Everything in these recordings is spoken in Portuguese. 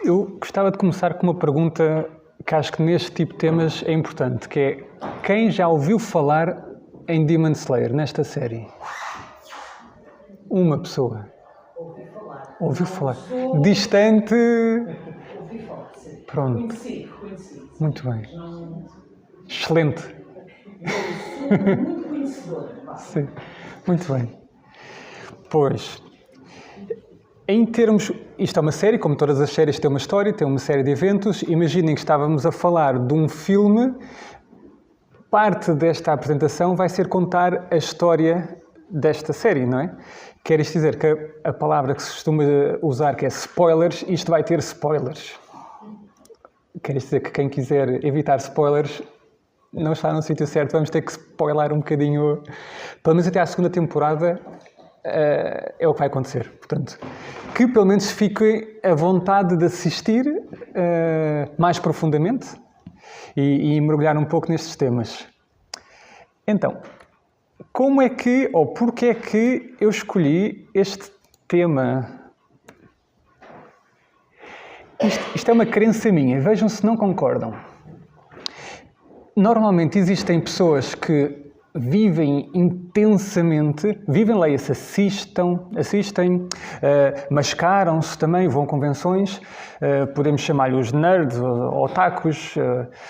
Eu gostava de começar com uma pergunta que acho que neste tipo de temas é importante, que é: quem já ouviu falar em Demon Slayer, nesta série? Uma pessoa. Ouviu falar. Distante. Ouvi falar, sim. Pronto. Conheci. Muito bem. Excelente. Eu sou muito conhecedora. Sim. Muito bem. Pois, em termos... Isto é uma série, como todas as séries têm uma história, tem uma série de eventos. Imaginem que estávamos a falar de um filme. Parte desta apresentação vai ser contar a história desta série, não é? Quer isto dizer que a palavra que se costuma usar, que é spoilers, isto vai ter spoilers. Quer isto dizer que quem quiser evitar spoilers não está no sítio certo. Vamos ter que spoiler um bocadinho, pelo menos até à segunda temporada, é o que vai acontecer. Portanto, que pelo menos fique à vontade de assistir mais profundamente e mergulhar um pouco nestes temas. Então, como é que, ou porquê é que eu escolhi este tema? Isto é uma crença minha, vejam se não concordam. Normalmente existem pessoas que vivem intensamente, leia-se, assistem, mascaram-se também, vão a convenções, podemos chamar-lhes nerds ou otakus,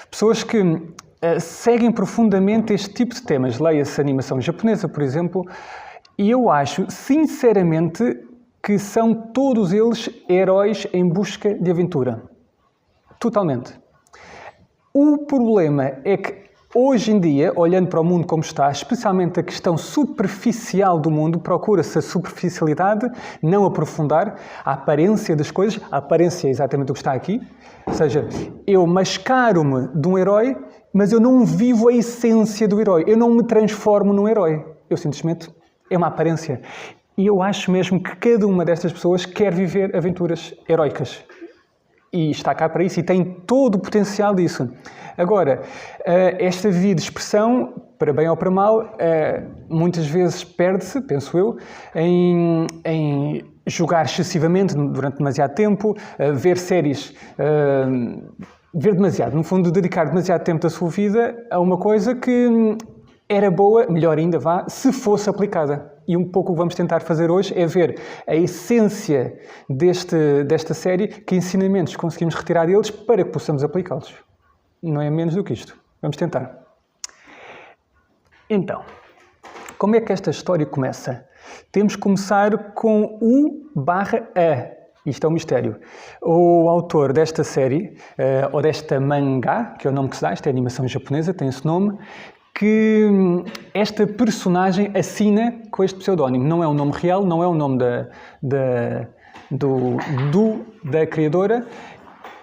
pessoas que seguem profundamente este tipo de temas, leia-se animação japonesa, por exemplo, e eu acho, sinceramente, que são todos eles heróis em busca de aventura. Totalmente. O problema é que hoje em dia, olhando para o mundo como está, especialmente a questão superficial do mundo, procura-se a superficialidade, não aprofundar a aparência das coisas. A aparência é exatamente o que está aqui. Ou seja, eu mascaro-me de um herói, mas eu não vivo a essência do herói. Eu não me transformo num herói. Eu simplesmente... é uma aparência. E eu acho mesmo que cada uma destas pessoas quer viver aventuras heróicas. E está cá para isso e tem todo o potencial disso. Agora, esta via de expressão, para bem ou para mal, muitas vezes perde-se, penso eu, em jogar excessivamente durante demasiado tempo, ver séries, ver demasiado, no fundo, dedicar demasiado tempo da sua vida a uma coisa que era boa, melhor ainda vá, se fosse aplicada. E um pouco o que vamos tentar fazer hoje é ver a essência desta série, que ensinamentos conseguimos retirar deles para que possamos aplicá-los. Não é menos do que isto. Vamos tentar. Então, como é que esta história começa? Temos que começar com U/A. Isto é um mistério. O autor desta série, ou desta mangá, que é o nome que se dá, esta é a animação japonesa, tem esse nome, que esta personagem assina com este pseudónimo. Não é o nome real, não é o nome da criadora.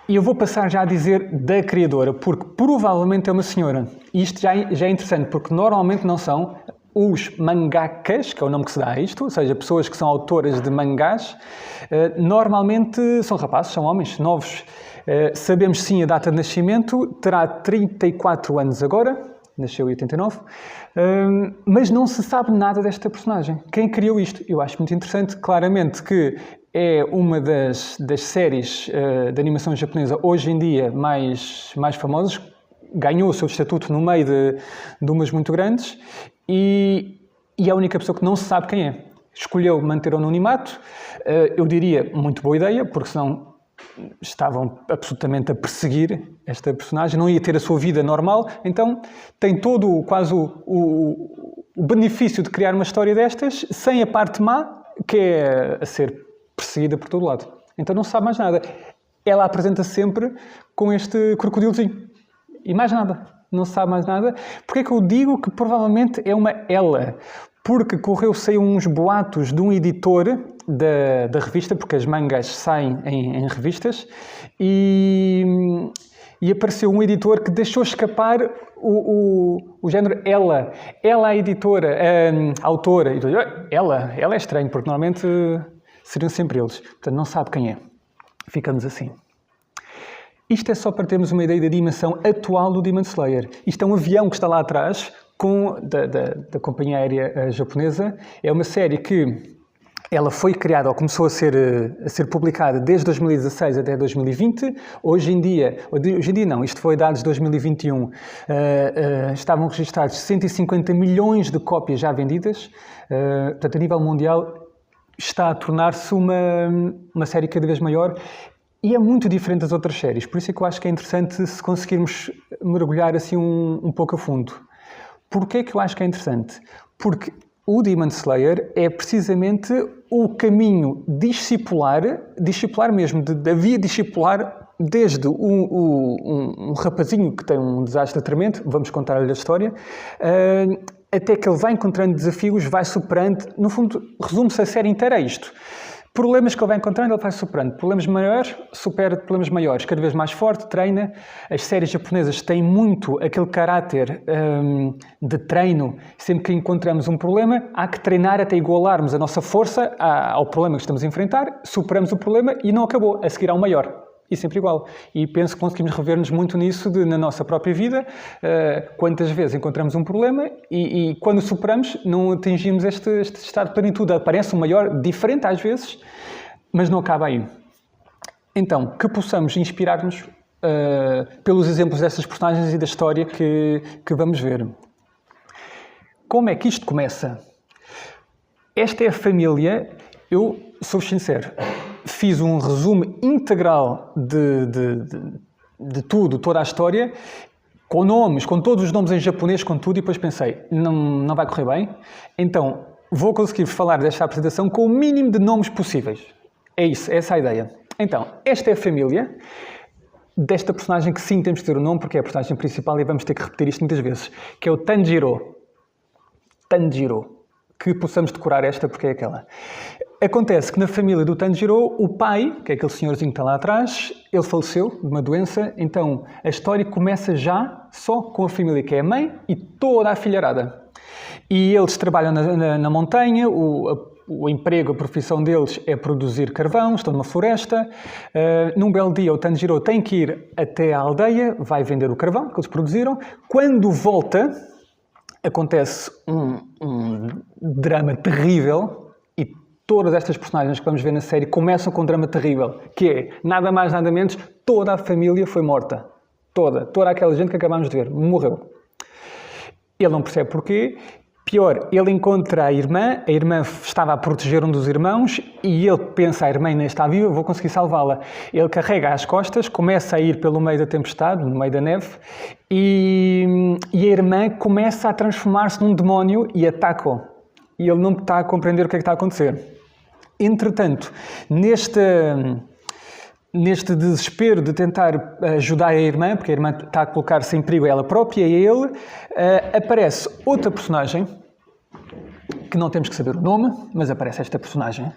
E eu vou passar já a dizer da criadora, porque provavelmente é uma senhora. E isto já é interessante, porque normalmente não são os mangakas, que é o nome que se dá a isto, ou seja, pessoas que são autoras de mangás. Normalmente são rapazes, são homens novos. Sabemos sim a data de nascimento, terá 34 anos agora. Nasceu em 89, mas não se sabe nada desta personagem. Quem criou isto? Eu acho muito interessante. Claramente que é uma das séries de animação japonesa hoje em dia mais famosas. Ganhou o seu estatuto no meio de umas muito grandes e é a única pessoa que não se sabe quem é. Escolheu manter o anonimato. Eu diria muito boa ideia, porque senão estavam absolutamente a perseguir esta personagem, não ia ter a sua vida normal, então tem todo quase o benefício de criar uma história destas, sem a parte má, que é a ser perseguida por todo lado. Então não se sabe mais nada. Ela apresenta sempre com este crocodilozinho. E mais nada. Não se sabe mais nada. Porquê é que eu digo que provavelmente é uma ela? Porque saiu uns boatos de um editor da revista, porque as mangas saem em revistas, e apareceu um editor que deixou escapar o género ela. Ela a editora, a autora. Ela é estranho, porque normalmente seriam sempre eles. Portanto, não sabe quem é. Ficamos assim. Isto é só para termos uma ideia da dimensão atual do Demon Slayer. Isto é um avião que está lá atrás, da companhia aérea japonesa. É uma série que Ela foi criada, ou começou a ser publicada desde 2016 até 2020. Hoje em dia não, isto foi dados de 2021, estavam registrados 150 milhões de cópias já vendidas. Portanto, a nível mundial está a tornar-se uma série cada vez maior e é muito diferente das outras séries. Por isso é que eu acho que é interessante se conseguirmos mergulhar assim um pouco a fundo. Porquê que eu acho que é interessante? Porque o Demon Slayer é precisamente o caminho discipular mesmo, da via discipular, desde um rapazinho que tem um desastre tremendo, vamos contar-lhe a história, até que ele vai encontrando desafios, vai superando. No fundo, resume-se a série inteira a isto. Problemas que ele vai encontrando, ele vai superando. Problemas maiores, supera problemas maiores. Cada vez mais forte, treina. As séries japonesas têm muito aquele caráter de treino. Sempre que encontramos um problema, há que treinar até igualarmos a nossa força ao problema que estamos a enfrentar. Superamos o problema e não acabou. A seguir há um maior. E sempre igual. E penso que conseguimos rever-nos muito nisso na nossa própria vida. Quantas vezes encontramos um problema e quando superamos não atingimos este estado de plenitude. Aparece um maior, diferente às vezes, mas não acaba aí. Então, que possamos inspirar-nos pelos exemplos dessas personagens e da história que vamos ver. Como é que isto começa? Esta é a família, eu sou sincero, fiz um resumo integral de tudo, toda a história, com nomes, com todos os nomes em japonês, com tudo, e depois pensei, não vai correr bem, então vou conseguir falar desta apresentação com o mínimo de nomes possíveis. É isso, é essa a ideia. Então, esta é a família desta personagem que sim temos que ter o nome, porque é a personagem principal e vamos ter que repetir isto muitas vezes, que é o Tanjiro. Tanjiro. Que possamos decorar esta, porque é aquela. Acontece que na família do Tanjiro, o pai, que é aquele senhorzinho que está lá atrás, ele faleceu de uma doença, então a história começa já só com a família, que é a mãe e toda a filharada. E eles trabalham na montanha, o emprego, a profissão deles é produzir carvão, estão numa floresta. Num belo dia o Tanjiro tem que ir até à aldeia, vai vender o carvão que eles produziram. Quando volta, acontece um drama terrível e todas estas personagens que vamos ver na série começam com um drama terrível, que é, nada mais, nada menos, toda a família foi morta. Toda aquela gente que acabámos de ver, morreu. Ele não percebe porquê. Pior, ele encontra a irmã estava a proteger um dos irmãos e ele pensa, a irmã ainda está viva, vou conseguir salvá-la. Ele carrega às costas, começa a ir pelo meio da tempestade, no meio da neve, e a irmã começa a transformar-se num demónio e ataca-o. E ele não está a compreender o que é que está a acontecer. Entretanto, neste desespero de tentar ajudar a irmã, porque a irmã está a colocar-se em perigo ela própria e a ele, aparece outra personagem, que não temos que saber o nome, mas aparece esta personagem,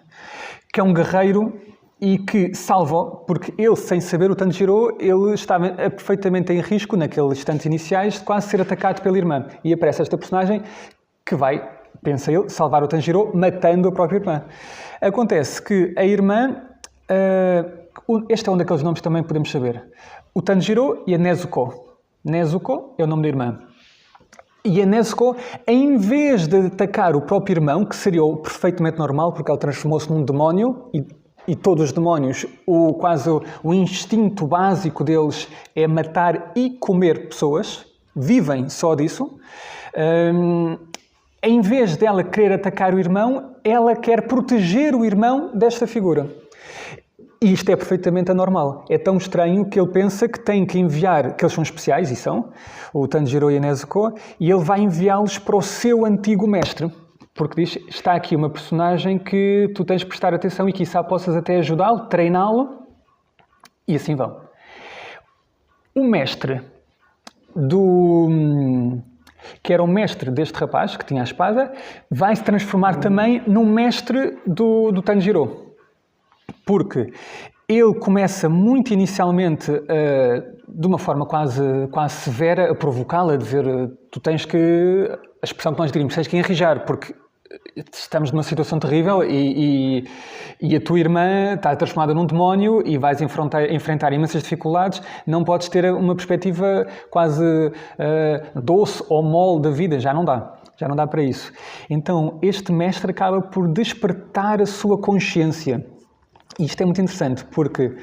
que é um guerreiro e que salva, porque ele, sem saber, o Tanjiro, ele estava perfeitamente em risco, naqueles instantes iniciais, de quase ser atacado pela irmã. E aparece esta personagem que vai, pensa ele, salvar o Tanjiro, matando a própria irmã. Acontece que a irmã... este é um daqueles nomes que também podemos saber. O Tanjiro e a Nezuko. Nezuko é o nome da irmã. E a Nezuko, em vez de atacar o próprio irmão, que seria o perfeitamente normal, porque ele transformou-se num demónio, e todos os demónios, quase o instinto básico deles é matar e comer pessoas, vivem só disso. Em vez dela querer atacar o irmão, ela quer proteger o irmão desta figura. E isto é perfeitamente anormal. É tão estranho que ele pensa que tem que enviar, que eles são especiais, e são, o Tanjiro e a Nezuko, e ele vai enviá-los para o seu antigo mestre. Porque diz, está aqui uma personagem que tu tens de prestar atenção e quiçá possas até ajudá-lo, treiná-lo, e assim vão. O mestre que era o mestre deste rapaz, que tinha a espada, vai se transformar também no mestre do Tanjiro. Porque ele começa muito inicialmente, de uma forma quase severa, a provocá-la, a dizer, tu tens que, a expressão que nós diríamos, tens que enrijar, porque estamos numa situação terrível e a tua irmã está transformada num demónio e vais enfrentar imensas dificuldades, não podes ter uma perspectiva quase doce ou mole da vida, já não dá para isso. Então, este mestre acaba por despertar a sua consciência. E isto é muito interessante, porque,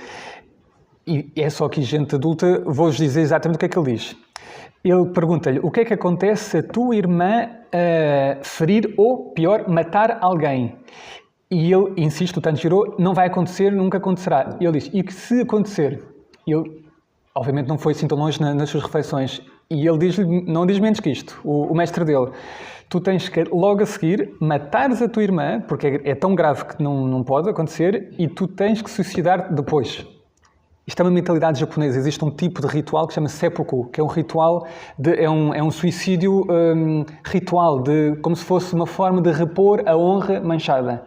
e é só aqui gente adulta, vou-vos dizer exatamente o que é que ele diz. Ele pergunta-lhe, o que é que acontece se a tua irmã ferir ou, pior, matar alguém? E ele insiste, o Tanjiro, não vai acontecer, nunca acontecerá. E ele diz, e que se acontecer? Ele, obviamente, não foi assim tão longe nas suas reflexões. E ele diz-lhe, não diz menos que isto, o mestre dele. Tu tens que, logo a seguir, matares a tua irmã, porque é tão grave que não pode acontecer, e tu tens que suicidar depois. Isto é uma mentalidade japonesa. Existe um tipo de ritual que se chama seppuku, que é um ritual, é um suicídio ritual, como se fosse uma forma de repor a honra manchada.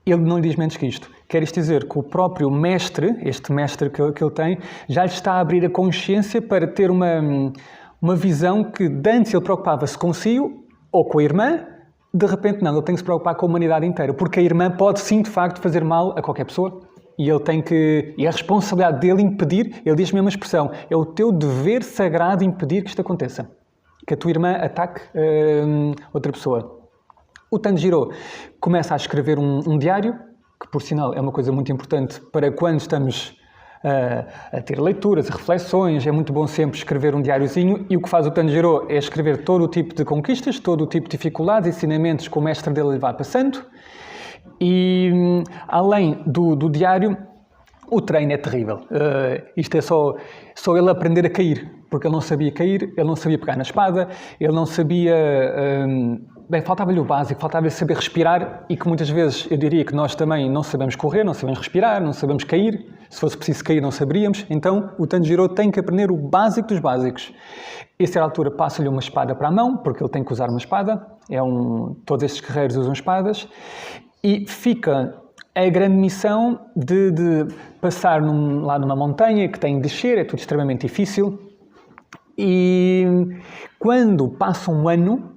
Ele não lhe diz menos que isto. Quer isto dizer que o próprio mestre, este mestre que ele tem, já lhe está a abrir a consciência para ter uma visão que de antes ele preocupava-se consigo ou com a irmã, de repente não, ele tem que se preocupar com a humanidade inteira, porque a irmã pode sim, de facto, fazer mal a qualquer pessoa. E ele e a responsabilidade dele impedir, ele diz a mesma expressão, é o teu dever sagrado impedir que isto aconteça. Que a tua irmã ataque outra pessoa. O Tanjiro começa a escrever um diário, que por sinal é uma coisa muito importante para quando estamos a ter leituras, reflexões, é muito bom sempre escrever um diáriozinho, e o que faz o Tanjiro é escrever todo o tipo de conquistas, todo o tipo de dificuldades, ensinamentos que o mestre dele lhe vai passando. E, além do diário, o treino é terrível. Isto é só ele aprender a cair, porque ele não sabia cair, ele não sabia pegar na espada, ele não sabia... faltava-lhe o básico, faltava-lhe saber respirar, e que muitas vezes eu diria que nós também não sabemos correr, não sabemos respirar, não sabemos cair. Se fosse preciso cair, não saberíamos. Então, o Tanjiro tem que aprender o básico dos básicos. A certa altura passa-lhe uma espada para a mão, porque ele tem que usar uma espada. Todos estes guerreiros usam espadas. E fica a grande missão de passar lá numa montanha que tem de descer, é tudo extremamente difícil. E quando passa um ano,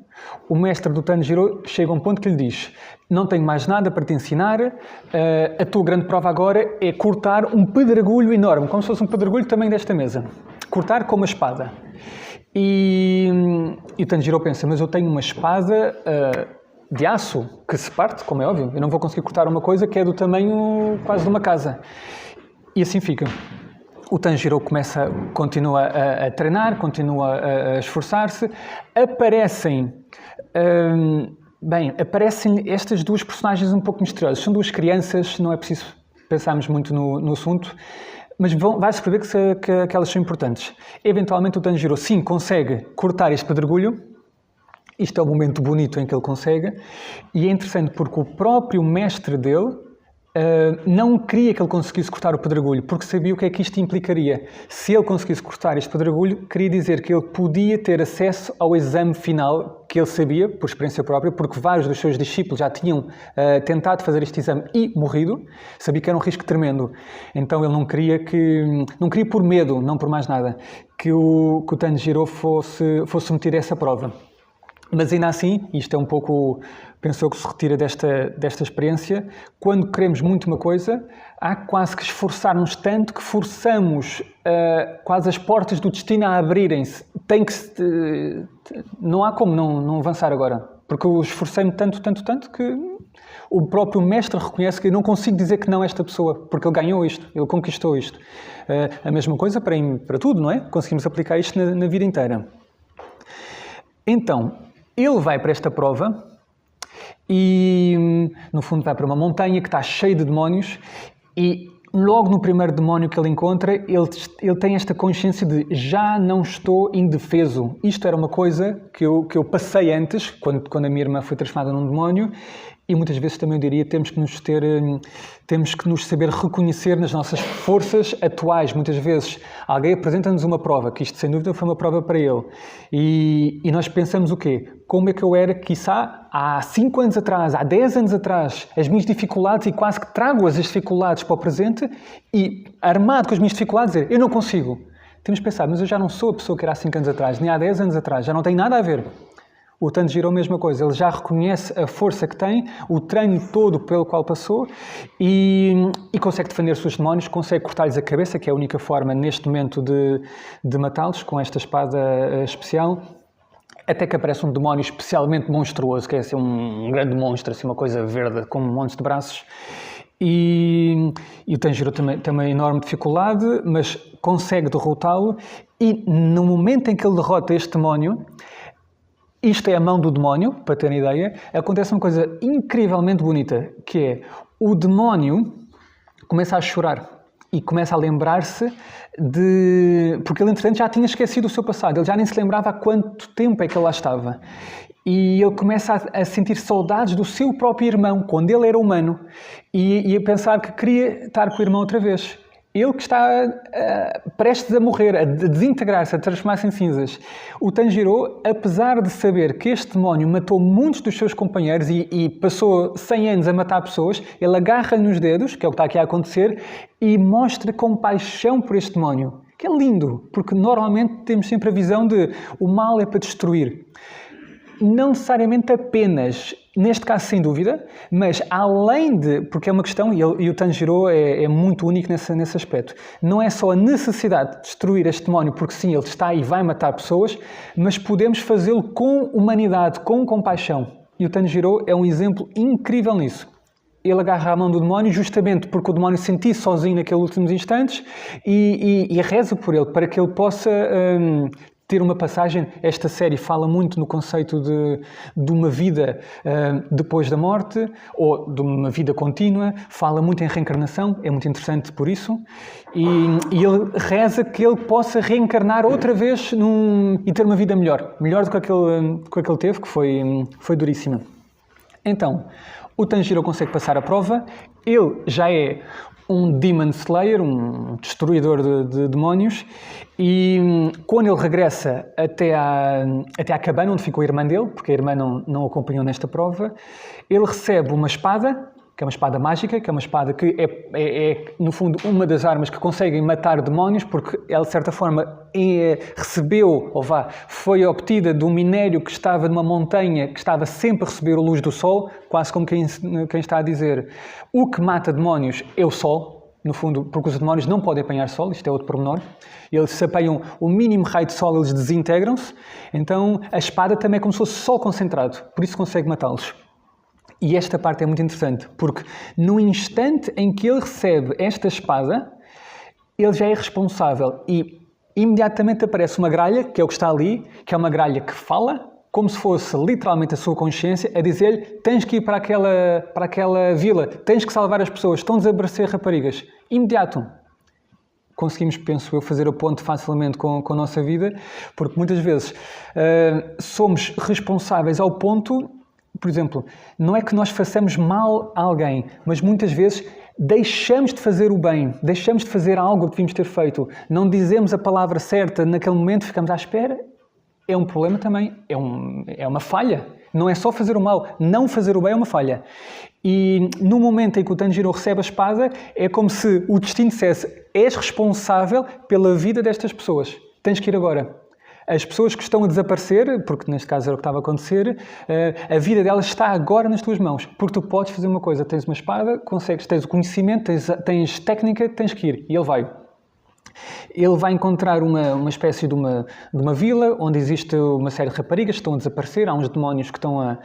o mestre do Tanjiro chega a um ponto que lhe diz: não tenho mais nada para te ensinar, a tua grande prova agora é cortar um pedregulho enorme, como se fosse um pedregulho também desta mesa. Cortar com uma espada. E o Tanjiro pensa, mas eu tenho uma espada... de aço, que se parte, como é óbvio. Eu não vou conseguir cortar uma coisa que é do tamanho quase de uma casa. E assim fica. O Tanjiro continua a treinar, continua a esforçar-se. Aparecem estas duas personagens um pouco misteriosas. São duas crianças, não é preciso pensarmos muito no assunto, mas vai-se perceber que elas são importantes. Eventualmente o Tanjiro, sim, consegue cortar este pedregulho. Isto é o momento bonito em que ele consegue, e é interessante porque o próprio mestre dele não queria que ele conseguisse cortar o pedregulho, porque sabia o que é que isto implicaria. Se ele conseguisse cortar este pedregulho, queria dizer que ele podia ter acesso ao exame final, que ele sabia, por experiência própria, porque vários dos seus discípulos já tinham tentado fazer este exame e morrido, sabia que era um risco tremendo. Então ele não queria por medo, não por mais nada, que o Tanjiro fosse submetido a essa prova. Mas ainda assim, isto é um pouco, penso que se retira desta experiência, quando queremos muito uma coisa, há quase que esforçar-nos tanto que forçamos quase as portas do destino a abrirem-se. Não há como não avançar agora, porque eu esforcei-me tanto que o próprio mestre reconhece que eu não consigo dizer que não a esta pessoa, porque ele ganhou isto, ele conquistou isto. A mesma coisa para tudo, não é? Conseguimos aplicar isto na vida inteira. Então, ele vai para esta prova e, no fundo, vai para uma montanha que está cheia de demónios, e logo no primeiro demónio que ele encontra, ele tem esta consciência de já não estou indefeso. Isto era uma coisa que eu passei antes, quando a minha irmã foi transformada num demónio, e muitas vezes também eu diria temos que nos saber reconhecer nas nossas forças atuais. Muitas vezes alguém apresenta-nos uma prova, que isto sem dúvida foi uma prova para ele, e nós pensamos o quê? Como é que eu era, quiçá, há 5 anos atrás, há 10 anos atrás, as minhas dificuldades, e quase que trago as dificuldades para o presente, e armado com as minhas dificuldades, dizer, eu não consigo. Temos que pensar, mas eu já não sou a pessoa que era há 5 anos atrás, nem há 10 anos atrás, já não tem nada a ver. O Tanjiro, a mesma coisa, ele já reconhece a força que tem, o treino todo pelo qual passou e consegue defender os seus demónios, consegue cortar-lhes a cabeça, que é a única forma neste momento de matá-los, com esta espada especial. Até que aparece um demónio especialmente monstruoso, que é assim, um grande monstro, assim, uma coisa verde com um monte de braços. E o Tanjiro tem uma enorme dificuldade, mas consegue derrotá-lo. E no momento em que ele derrota este demónio, isto é a mão do demónio, para terem ideia, acontece uma coisa incrivelmente bonita, que é o demónio começa a chorar e começa a lembrar-se porque ele, entretanto, já tinha esquecido o seu passado, ele já nem se lembrava há quanto tempo é que ele lá estava. E ele começa a sentir saudades do seu próprio irmão, quando ele era humano, e a pensar que queria estar com o irmão outra vez. Ele que está prestes a morrer, a desintegrar-se, a transformar-se em cinzas. O Tanjiro, apesar de saber que este demónio matou muitos dos seus companheiros e passou 100 anos a matar pessoas, ele agarra-lhe nos dedos, que é o que está aqui a acontecer, e mostra compaixão por este demónio. Que é lindo, porque normalmente temos sempre a visão de o mal é para destruir. Não necessariamente apenas, neste caso sem dúvida, mas além de, porque é uma questão, e o Tanjiro é muito único nesse aspecto, não é só a necessidade de destruir este demónio, porque sim, ele está e vai matar pessoas, mas podemos fazê-lo com humanidade, com compaixão. E o Tanjiro é um exemplo incrível nisso. Ele agarra a mão do demónio justamente porque o demónio se sentia sozinho naqueles últimos instantes e reza por ele, para que ele possa ter uma passagem. Esta série fala muito no conceito de uma vida depois da morte, ou de uma vida contínua, fala muito em reencarnação, é muito interessante por isso, e ele reza que ele possa reencarnar outra vez e ter uma vida melhor do que aquele teve, que foi duríssima. Então, o Tanjiro consegue passar a prova, ele já é um Demon Slayer, um destruidor de demónios, e quando ele regressa até à cabana onde ficou a irmã dele, porque a irmã não o acompanhou nesta prova, ele recebe uma espada, que é uma espada mágica, que é uma espada que é no fundo, uma das armas que conseguem matar demónios, porque ela, de certa forma, foi obtida de um minério que estava numa montanha, que estava sempre a receber a luz do sol, quase como quem está a dizer, o que mata demónios é o sol, no fundo, porque os demónios não podem apanhar sol, isto é outro pormenor. Eles se apanham o mínimo raio de sol, eles desintegram-se, então a espada também é como se fosse sol concentrado, por isso consegue matá-los. E esta parte é muito interessante, porque no instante em que ele recebe esta espada, ele já é responsável e imediatamente aparece uma gralha, que é o que está ali, que é uma gralha que fala, como se fosse literalmente a sua consciência, a dizer-lhe: tens que ir para aquela vila, tens que salvar as pessoas, estão a desaparecer raparigas. Imediato. Conseguimos, penso eu, fazer a ponte facilmente com a nossa vida, porque muitas vezes somos responsáveis ao ponto. Por exemplo, não é que nós façamos mal a alguém, mas muitas vezes deixamos de fazer o bem, deixamos de fazer algo que devíamos ter feito, não dizemos a palavra certa naquele momento, ficamos à espera. É um problema também, é uma falha. Não é só fazer o mal, não fazer o bem é uma falha. E no momento em que o Tanjiro recebe a espada, é como se o destino dissesse: és responsável pela vida destas pessoas, tens que ir agora. As pessoas que estão a desaparecer, porque neste caso era o que estava a acontecer, a vida delas está agora nas tuas mãos. Porque tu podes fazer uma coisa, tens uma espada, tens o conhecimento, tens técnica, tens que ir. E ele vai. Ele vai encontrar uma espécie de uma vila, onde existe uma série de raparigas que estão a desaparecer. Há uns demónios que estão a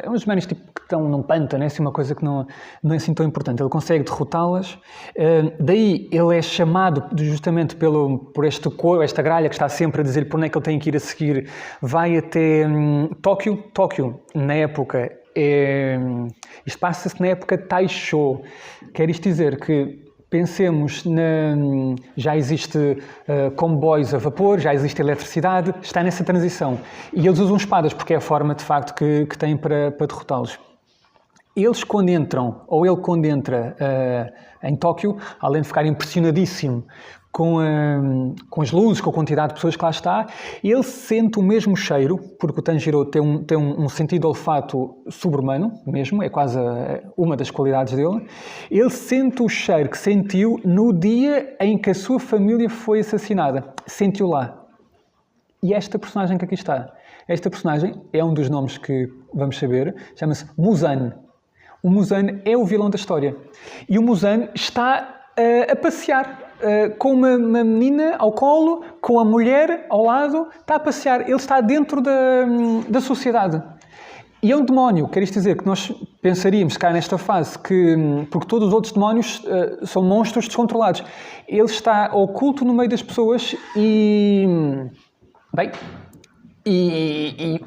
uns demónios tipo, que estão num pântano, é assim uma coisa que não é assim tão importante. Ele consegue derrotá-las. Daí ele é chamado justamente por esta gralha que está sempre a dizer por onde é que ele tem que ir a seguir. Vai até Tóquio. Tóquio, na época, isto passa-se na época Taisho. Quer isto dizer que pensemos, já existe comboios a vapor, já existe eletricidade, está nessa transição. E eles usam espadas porque é a forma, de facto, que têm para derrotá-los. Eles quando entram, ou ele quando entra em Tóquio, além de ficar impressionadíssimo com as luzes, com a quantidade de pessoas que lá está, ele sente o mesmo cheiro, porque o Tanjiro tem um sentido de olfato sobre-humano, mesmo, é quase uma das qualidades dele. Ele sente o cheiro que sentiu no dia em que a sua família foi assassinada. Sentiu lá. E esta personagem que aqui está, Esta personagem é um dos nomes que vamos saber, chama-se Muzan. O Muzan é o vilão da história. E o Muzan está a passear com uma menina ao colo, com a mulher ao lado, está a passear. Ele está dentro da sociedade. E é um demónio, quer isto dizer que nós pensaríamos cá nesta fase que, porque todos os outros demónios são monstros descontrolados, ele está oculto no meio das pessoas e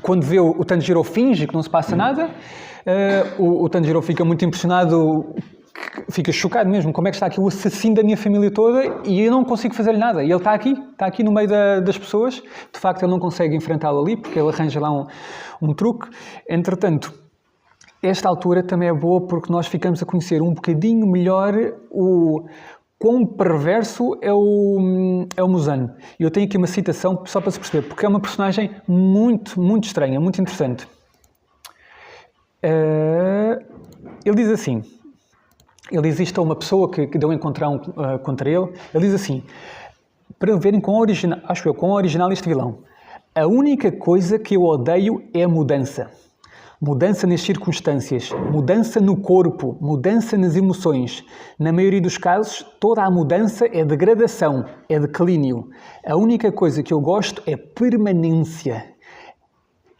quando vê o Tanjiro finge que não se passa nada, o Tanjiro fica muito impressionado, fica chocado mesmo, como é que está aqui o assassino da minha família toda e eu não consigo fazer-lhe nada. E ele está aqui no meio das pessoas, de facto ele não consegue enfrentá-lo ali, porque ele arranja lá um truque. Entretanto, esta altura também é boa porque nós ficamos a conhecer um bocadinho melhor o quão perverso é o Muzan. E eu tenho aqui uma citação só para se perceber, porque é uma personagem muito, muito estranha, muito interessante. Ele diz assim, ele diz isto a uma pessoa que deu um encontrão contra ele, ele diz assim, para verem quão original este vilão, a única coisa que eu odeio é a mudança. Mudança nas circunstâncias, mudança no corpo, mudança nas emoções. Na maioria dos casos, toda a mudança é degradação, é declínio. A única coisa que eu gosto é permanência.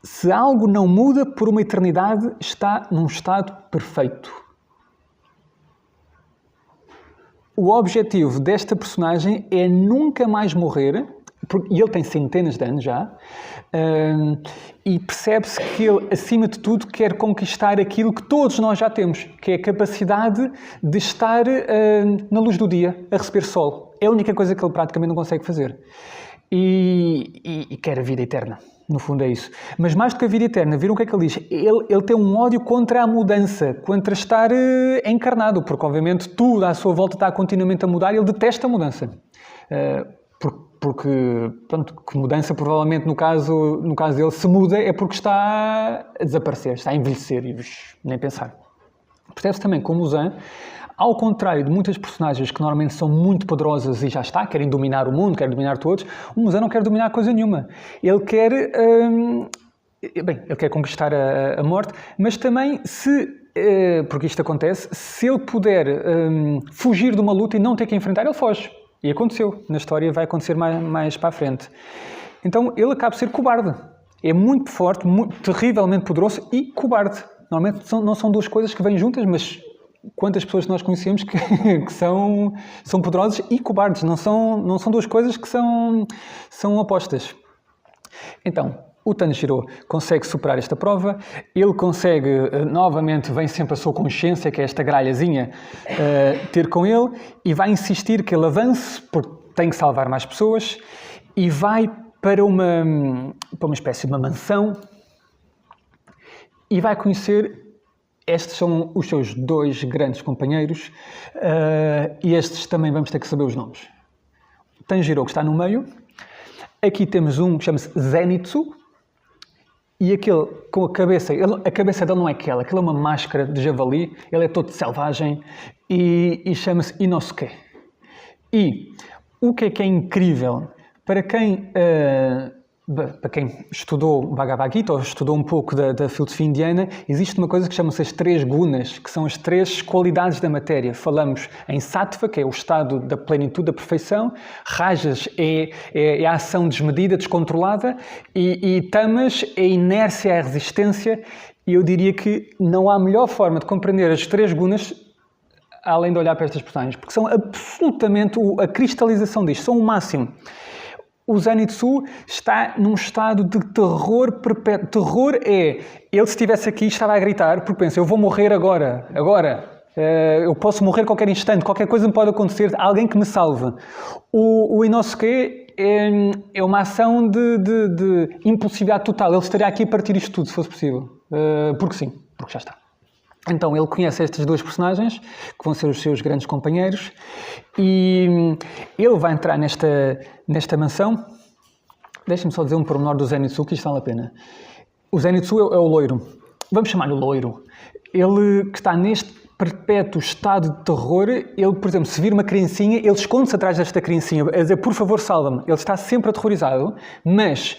Se algo não muda por uma eternidade, está num estado perfeito. O objetivo desta personagem é nunca mais morrer, e ele tem centenas de anos já, e percebe-se que ele, acima de tudo, quer conquistar aquilo que todos nós já temos, que é a capacidade de estar na luz do dia, a receber sol. É a única coisa que ele praticamente não consegue fazer. E quer a vida eterna. No fundo é isso. Mas mais do que a vida eterna, viram o que é que ele diz? Ele tem um ódio contra a mudança, contra estar encarnado, porque obviamente tudo à sua volta está continuamente a mudar e ele detesta a mudança. Porque pronto, que mudança provavelmente no caso dele, se muda é porque está a desaparecer, está a envelhecer e nem pensar. Percebe-se também como o Muzan, ao contrário de muitas personagens que normalmente são muito poderosas e já está, querem dominar o mundo, querem dominar todos, o Muzan não quer dominar coisa nenhuma. Ele quer, ele quer conquistar a morte, mas também porque isto acontece, se ele puder fugir de uma luta e não ter que enfrentar, ele foge. E aconteceu. Na história vai acontecer mais para a frente. Então ele acaba por ser cobarde. É muito forte, terrivelmente poderoso e cobarde. Normalmente não são duas coisas que vêm juntas, mas quantas pessoas nós conhecemos que são poderosas e cobardes. Não são duas coisas que são opostas. Então, o Tanjiro consegue superar esta prova, ele consegue, novamente, vem sempre a sua consciência, que é esta gralhazinha, ter com ele, e vai insistir que ele avance, porque tem que salvar mais pessoas, e vai para uma espécie de uma mansão, e vai conhecer, estes são os seus dois grandes companheiros, e estes também vamos ter que saber os nomes. O Tanjiro, que está no meio, aqui temos um que chama-se Zenitsu, e aquele com a cabeça dele não é aquela é uma máscara de javali, ele é todo selvagem e chama-se Inosuke. E o que é incrível, para quem estudou Bhagavad Gita ou estudou um pouco da filosofia indiana, existe uma coisa que chama-se as três gunas, que são as três qualidades da matéria. Falamos em Sattva, que é o estado da plenitude, da perfeição. Rajas é a ação desmedida, descontrolada. E Tamas é a inércia, a resistência. E eu diria que não há melhor forma de compreender as três gunas além de olhar para estas personagens, porque são absolutamente a cristalização disto, são o máximo. O Zenitsu está num estado de terror perpétuo. Terror é, ele se estivesse aqui estava a gritar, porque pensa, eu vou morrer agora, eu posso morrer a qualquer instante, qualquer coisa me pode acontecer, alguém que me salve. O Inosuke é uma ação de impulsividade total, ele estaria aqui a partir isto tudo, se fosse possível, porque sim, porque já está. Então ele conhece estas duas personagens, que vão ser os seus grandes companheiros, e ele vai entrar nesta mansão. Deixem-me só dizer um pormenor do Zenitsu, que isto vale a pena. O Zenitsu é o loiro. Vamos chamar-lhe loiro. Ele que está neste perpétuo estado de terror, ele, por exemplo, se vir uma criancinha, ele esconde-se atrás desta criancinha, a dizer, por favor, salva-me. Ele está sempre aterrorizado, mas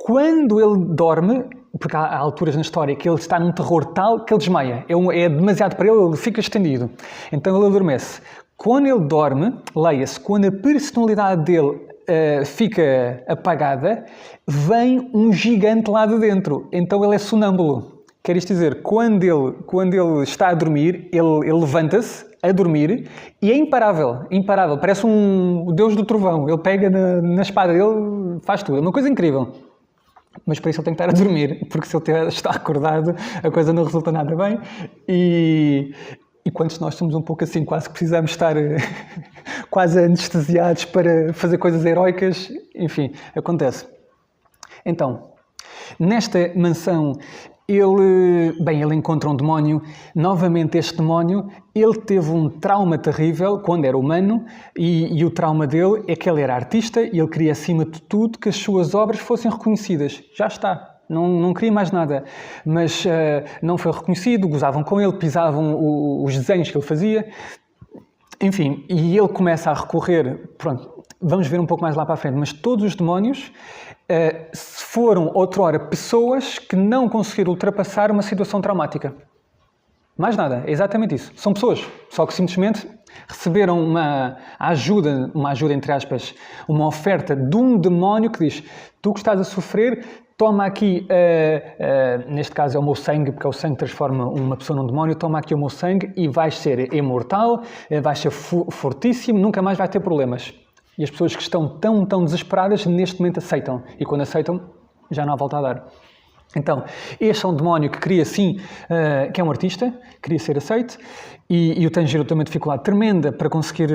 Quando ele dorme, porque há alturas na história que ele está num terror tal que ele desmaia. É demasiado para ele fica estendido. Então ele adormece. Quando ele dorme, leia-se, quando a personalidade dele fica apagada, vem um gigante lá de dentro. Então ele é sonâmbulo. Quer isto dizer, quando ele está a dormir, ele levanta-se a dormir e é imparável, imparável. Parece o deus do trovão. Ele pega na espada dele, faz tudo. É uma coisa incrível. Mas para isso ele tem que estar a dormir, porque se ele está acordado, a coisa não resulta nada bem. E quantos de nós somos um pouco assim, quase que precisamos estar quase anestesiados para fazer coisas heroicas. Enfim, acontece. Então, nesta mansão, ele encontra um demónio. Novamente este demónio, ele teve um trauma terrível quando era humano e o trauma dele é que ele era artista e ele queria acima de tudo que as suas obras fossem reconhecidas. Já está. Não queria mais nada, mas não foi reconhecido, gozavam com ele, pisavam os desenhos que ele fazia. Enfim, e ele começa a recorrer, pronto, vamos ver um pouco mais lá para a frente, mas todos os demónios foram outrora pessoas que não conseguiram ultrapassar uma situação traumática. Mais nada, é exatamente isso. São pessoas, só que simplesmente receberam uma ajuda entre aspas, uma oferta de um demónio que diz: tu que estás a sofrer, toma aqui, neste caso é o meu sangue, porque é o sangue que transforma uma pessoa num demónio, toma aqui o meu sangue e vais ser imortal, vais ser fortíssimo, nunca mais vais ter problemas. E as pessoas que estão tão desesperadas, neste momento aceitam. E quando aceitam, já não há volta a dar. Então, este é um demónio que queria sim, que é um artista, queria ser aceito, e o Tanjiro tem uma dificuldade tremenda para conseguir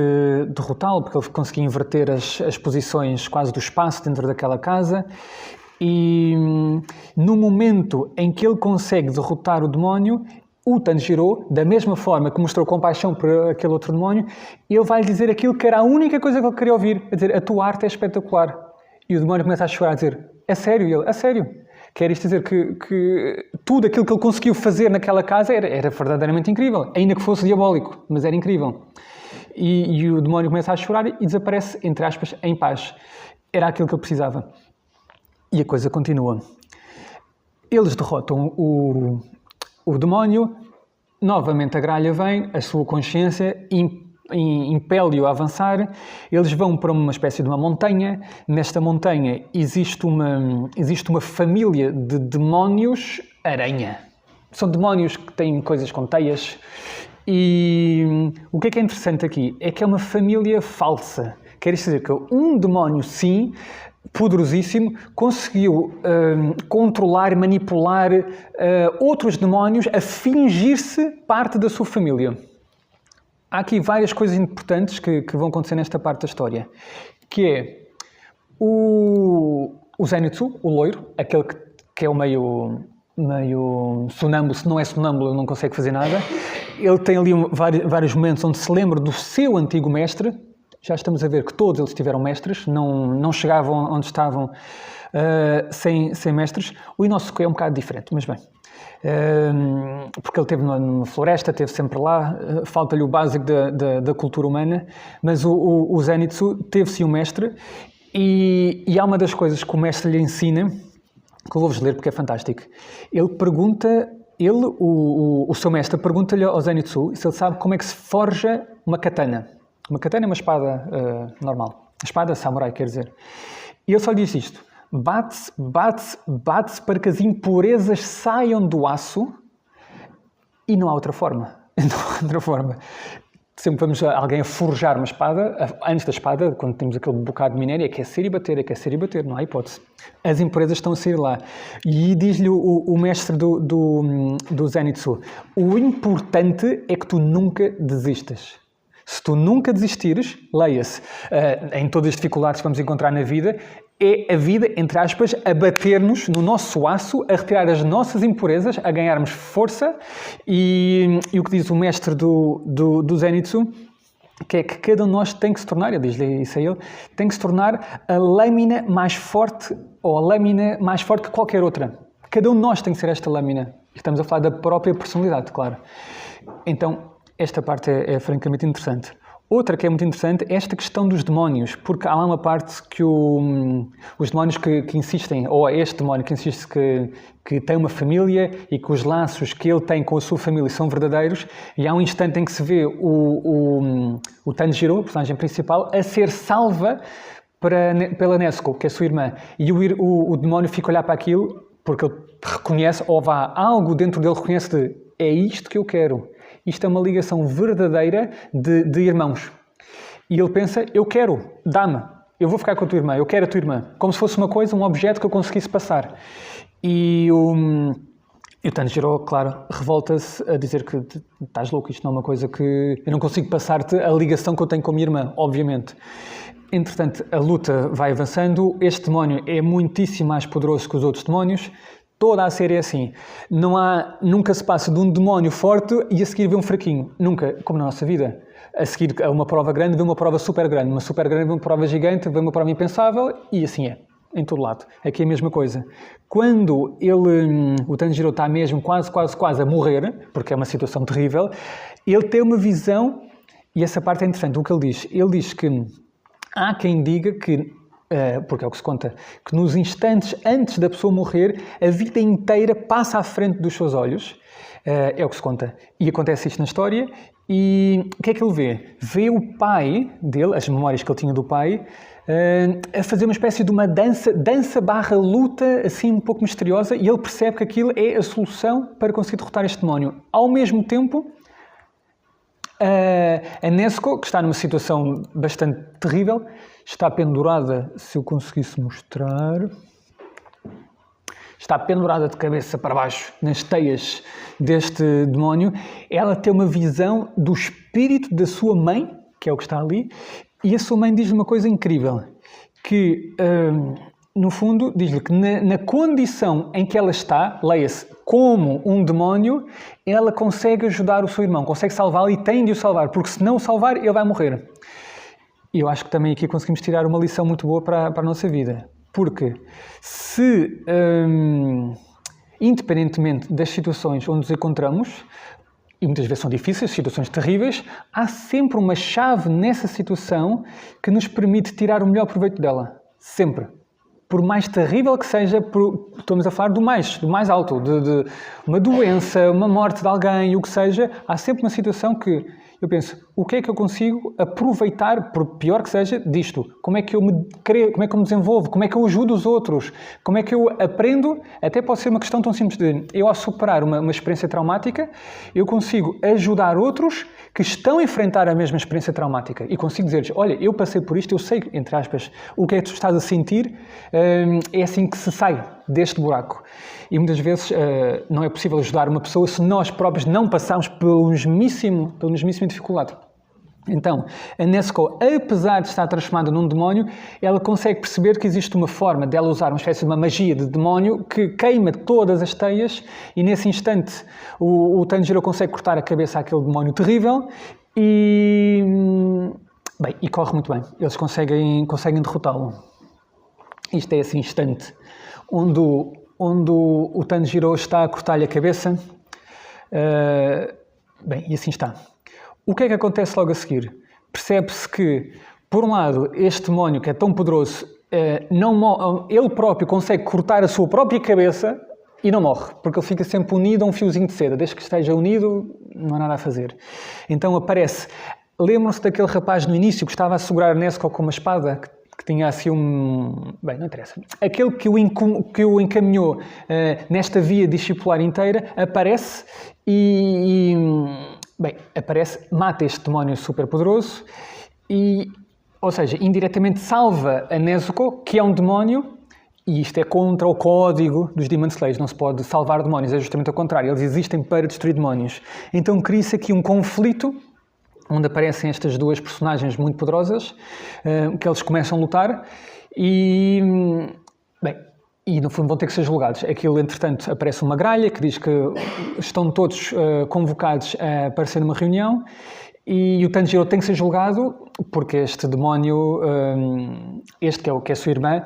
derrotá-lo, porque ele conseguia inverter as posições quase do espaço dentro daquela casa. E no momento em que ele consegue derrotar o demónio, o Tanjiro, da mesma forma que mostrou compaixão por aquele outro demónio, ele vai lhe dizer aquilo que era a única coisa que ele queria ouvir, a dizer: a tua arte é espetacular. E o demónio começa a chorar, a dizer: a sério? E ele: a sério. Quer isto dizer que tudo aquilo que ele conseguiu fazer naquela casa era verdadeiramente incrível, ainda que fosse diabólico, mas era incrível. E o demónio começa a chorar e desaparece, entre aspas, em paz. Era aquilo que ele precisava. E a coisa continua. Eles derrotam o demónio, novamente a gralha vem, a sua consciência impele-o a avançar. Eles vão para uma espécie de uma montanha. Nesta montanha existe uma família de demónios aranha. São demónios que têm coisas com teias. E o que é interessante aqui é que é uma família falsa. Quer dizer que um demónio, sim, poderosíssimo, conseguiu controlar e manipular outros demónios a fingir-se parte da sua família. Há aqui várias coisas importantes que vão acontecer nesta parte da história, que é o Zenitsu, o loiro, aquele que é o meio sonâmbulo. Se não é sonâmbulo, não consegue fazer nada. Ele tem ali vários momentos onde se lembra do seu antigo mestre. Já estamos a ver que todos eles tiveram mestres, não chegavam onde estavam sem mestres. O Inosuke é um bocado diferente, mas bem. Porque ele esteve numa floresta, esteve sempre lá, falta-lhe o básico da cultura humana, mas o Zenitsu teve sim um mestre, e há uma das coisas que o mestre lhe ensina, que eu vou-vos ler porque é fantástico. O seu mestre pergunta-lhe ao Zenitsu se ele sabe como é que se forja uma katana. Uma katana é uma espada normal, espada samurai, quer dizer. E ele só lhe diz isto: bate-se para que as impurezas saiam do aço, e não há outra forma. Não há outra forma. Sempre vamos alguém a forjar uma espada, antes da espada, quando temos aquele bocado de minério, aquecer e bater, não há hipótese. As impurezas estão a sair lá. E diz-lhe o mestre do Zenitsu: o importante é que tu nunca desistas. Se tu nunca desistires, leia-se, em todas as dificuldades que vamos encontrar na vida, é a vida, entre aspas, a bater-nos no nosso aço, a retirar as nossas impurezas, a ganharmos força. E o que diz o mestre do Zenitsu, que é que cada um de nós tem que se tornar, eu diz-lhe isso a ele, tem que se tornar a lâmina mais forte, ou a lâmina mais forte que qualquer outra. Cada um de nós tem que ser esta lâmina. Estamos a falar da própria personalidade, claro. Então, esta parte é francamente interessante. Outra que é muito interessante é esta questão dos demónios, porque há lá uma parte que os demónios que insistem, ou este demónio que insiste que tem uma família e que os laços que ele tem com a sua família são verdadeiros, e há um instante em que se vê o Tanjiro, o personagem principal, a ser salva pela Nezuko, que é a sua irmã, e o demónio fica a olhar para aquilo porque ele reconhece, ou vá, algo dentro dele reconhece de é isto que eu quero. Isto é uma ligação verdadeira de irmãos. E ele pensa, eu quero, dá-me, eu vou ficar com a tua irmã, eu quero a tua irmã. Como se fosse uma coisa, um objeto que eu conseguisse passar. E o Tanjiro, claro, revolta-se a dizer que estás louco, isto não é uma coisa que... Eu não consigo passar-te a ligação que eu tenho com a minha irmã, obviamente. Entretanto, a luta vai avançando, este demónio é muitíssimo mais poderoso que os outros demónios. Toda a série é assim. Nunca se passa de um demónio forte e a seguir vê um fraquinho. Nunca, como na nossa vida. A seguir a uma prova grande vê uma prova super grande. Uma super grande vê uma prova gigante, vê uma prova impensável e assim é. Em todo lado. Aqui é a mesma coisa. Quando o Tanjiro está mesmo quase a morrer, porque é uma situação terrível, ele tem uma visão, e essa parte é interessante, o que ele diz. Ele diz que há quem diga que porque é o que se conta, que nos instantes antes da pessoa morrer, a vida inteira passa à frente dos seus olhos. É o que se conta. E acontece isto na história. E o que é que ele vê? Vê o pai dele, as memórias que ele tinha do pai, a fazer uma espécie de uma dança/luta, assim um pouco misteriosa, e ele percebe que aquilo é a solução para conseguir derrotar este demónio. Ao mesmo tempo, a Nezuko, que está numa situação bastante terrível, está pendurada, se eu conseguisse mostrar, está pendurada de cabeça para baixo nas teias deste demónio. Ela tem uma visão do espírito da sua mãe, que é o que está ali, e a sua mãe diz-lhe uma coisa incrível, que no fundo diz-lhe que na condição em que ela está, leia-se, como um demónio, ela consegue ajudar o seu irmão, consegue salvá-lo e tem de o salvar, porque se não o salvar, ele vai morrer. E eu acho que também aqui conseguimos tirar uma lição muito boa para a nossa vida. Porque se, independentemente das situações onde nos encontramos, e muitas vezes são difíceis, situações terríveis, há sempre uma chave nessa situação que nos permite tirar o melhor proveito dela. Sempre. Por mais terrível que seja, estamos a falar do mais alto, de uma doença, uma morte de alguém, o que seja, há sempre uma situação que eu penso, o que é que eu consigo aproveitar, por pior que seja, disto? Como é que eu me desenvolvo? Como é que eu ajudo os outros? Como é que eu aprendo? Até pode ser uma questão tão simples de eu, ao superar uma experiência traumática, eu consigo ajudar outros que estão a enfrentar a mesma experiência traumática e consigo dizer-lhes, olha, eu passei por isto, eu sei, entre aspas, o que é que tu estás a sentir, é assim que se sai deste buraco. E muitas vezes não é possível ajudar uma pessoa se nós próprios não passamos pelo mesmíssimo dificuldade. Então, a Nezuko, apesar de estar transformada num demónio, ela consegue perceber que existe uma forma de ela usar uma espécie de uma magia de demónio que queima todas as teias e nesse instante o Tanjiro consegue cortar a cabeça àquele demónio terrível e corre muito bem. Eles conseguem derrotá-lo. Isto é esse instante onde o Tanjiro está a cortar-lhe a cabeça. E assim está. O que é que acontece logo a seguir? Percebe-se que, por um lado, este demónio que é tão poderoso, ele próprio consegue cortar a sua própria cabeça e não morre, porque ele fica sempre unido a um fiozinho de seda. Desde que esteja unido, não há nada a fazer. Então aparece... Lembram-se daquele rapaz no início que estava a segurar a Nezuko com uma espada, que tinha assim não interessa. Aquele que o encaminhou nesta via discipular inteira, aparece mata este demónio super poderoso ou seja, indiretamente salva a Nezuko, que é um demónio, e isto é contra o código dos Demon Slayers, não se pode salvar demónios, é justamente ao contrário, eles existem para destruir demónios. Então cria-se aqui um conflito, onde aparecem estas duas personagens muito poderosas, que eles começam a lutar e no fundo vão ter que ser julgados. Aquilo, entretanto, aparece uma gralha que diz que estão todos convocados a aparecer numa reunião e o Tanjiro tem que ser julgado porque este demónio, este que é a sua irmã,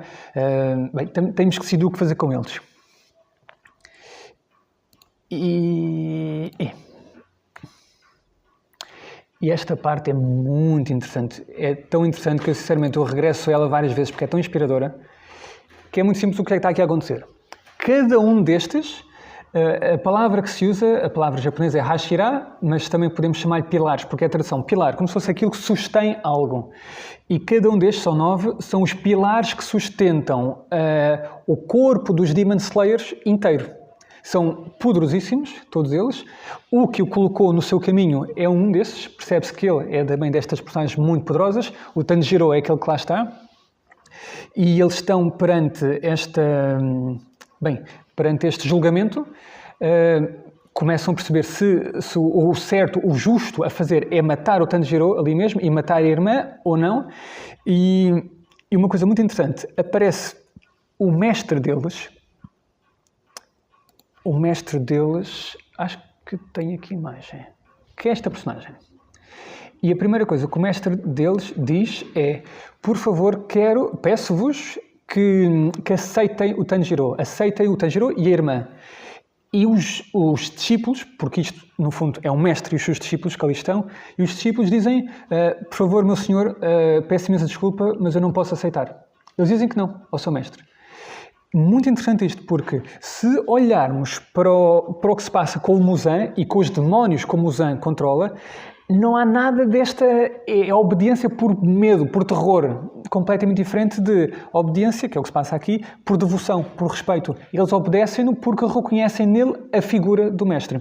temos que decidir o que fazer com eles. E esta parte é muito interessante. É tão interessante que eu, sinceramente, eu regresso a ela várias vezes porque é tão inspiradora, que é muito simples o que é que está aqui a acontecer. Cada um destes, a palavra que se usa, a palavra japonesa é hashira, mas também podemos chamar-lhe pilares, porque é a tradução pilar, como se fosse aquilo que sustém algo. E cada um destes, são 9, são os pilares que sustentam o corpo dos Demon Slayers inteiro. São poderosíssimos, todos eles. O que o colocou no seu caminho é um desses. Percebe-se que ele é também destas personagens muito poderosas. O Tanjiro é aquele que lá está. E eles estão perante perante este julgamento. Começam a perceber se o certo, o justo a fazer é matar o Tanjiro ali mesmo e matar a irmã ou não. E uma coisa muito interessante, aparece o mestre deles. O mestre deles, acho que tem aqui a imagem, que é esta personagem. E a primeira coisa que o mestre deles diz é: por favor, peço-vos que aceitem o Tanjiro e a irmã. E os discípulos, porque isto no fundo é um mestre e os seus discípulos que ali estão, e os discípulos dizem: por favor, meu senhor, peço imensa desculpa, mas eu não posso aceitar. Eles dizem que não ao seu mestre. Muito interessante isto, porque se olharmos para o que se passa com o Muzan e com os demónios que o Muzan controla, não há nada desta obediência por medo, por terror, completamente diferente de obediência, que é o que se passa aqui, por devoção, por respeito. Eles obedecem-no porque reconhecem nele a figura do mestre.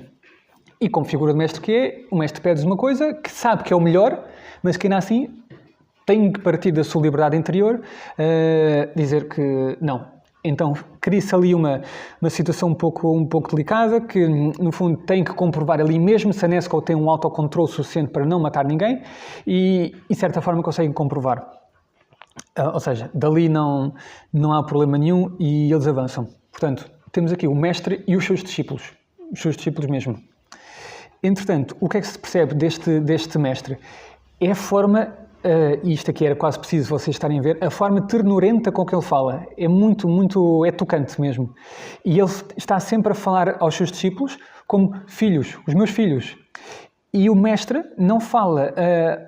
E como figura do mestre que é, o mestre pede-lhes uma coisa que sabe que é o melhor, mas que ainda assim tem que partir da sua liberdade interior, dizer que não. Então, cria-se ali uma situação um pouco delicada, que no fundo tem que comprovar ali mesmo se a Nesco tem um autocontrole suficiente para não matar ninguém e de certa forma conseguem comprovar. Ou seja, dali não há problema nenhum e eles avançam. Portanto, temos aqui o mestre e os seus discípulos mesmo. Entretanto, o que é que se percebe deste mestre? É a forma... e isto aqui era quase preciso vocês estarem a ver, a forma ternurenta com que ele fala. É é tocante mesmo. E ele está sempre a falar aos seus discípulos como filhos, os meus filhos. E o mestre não fala,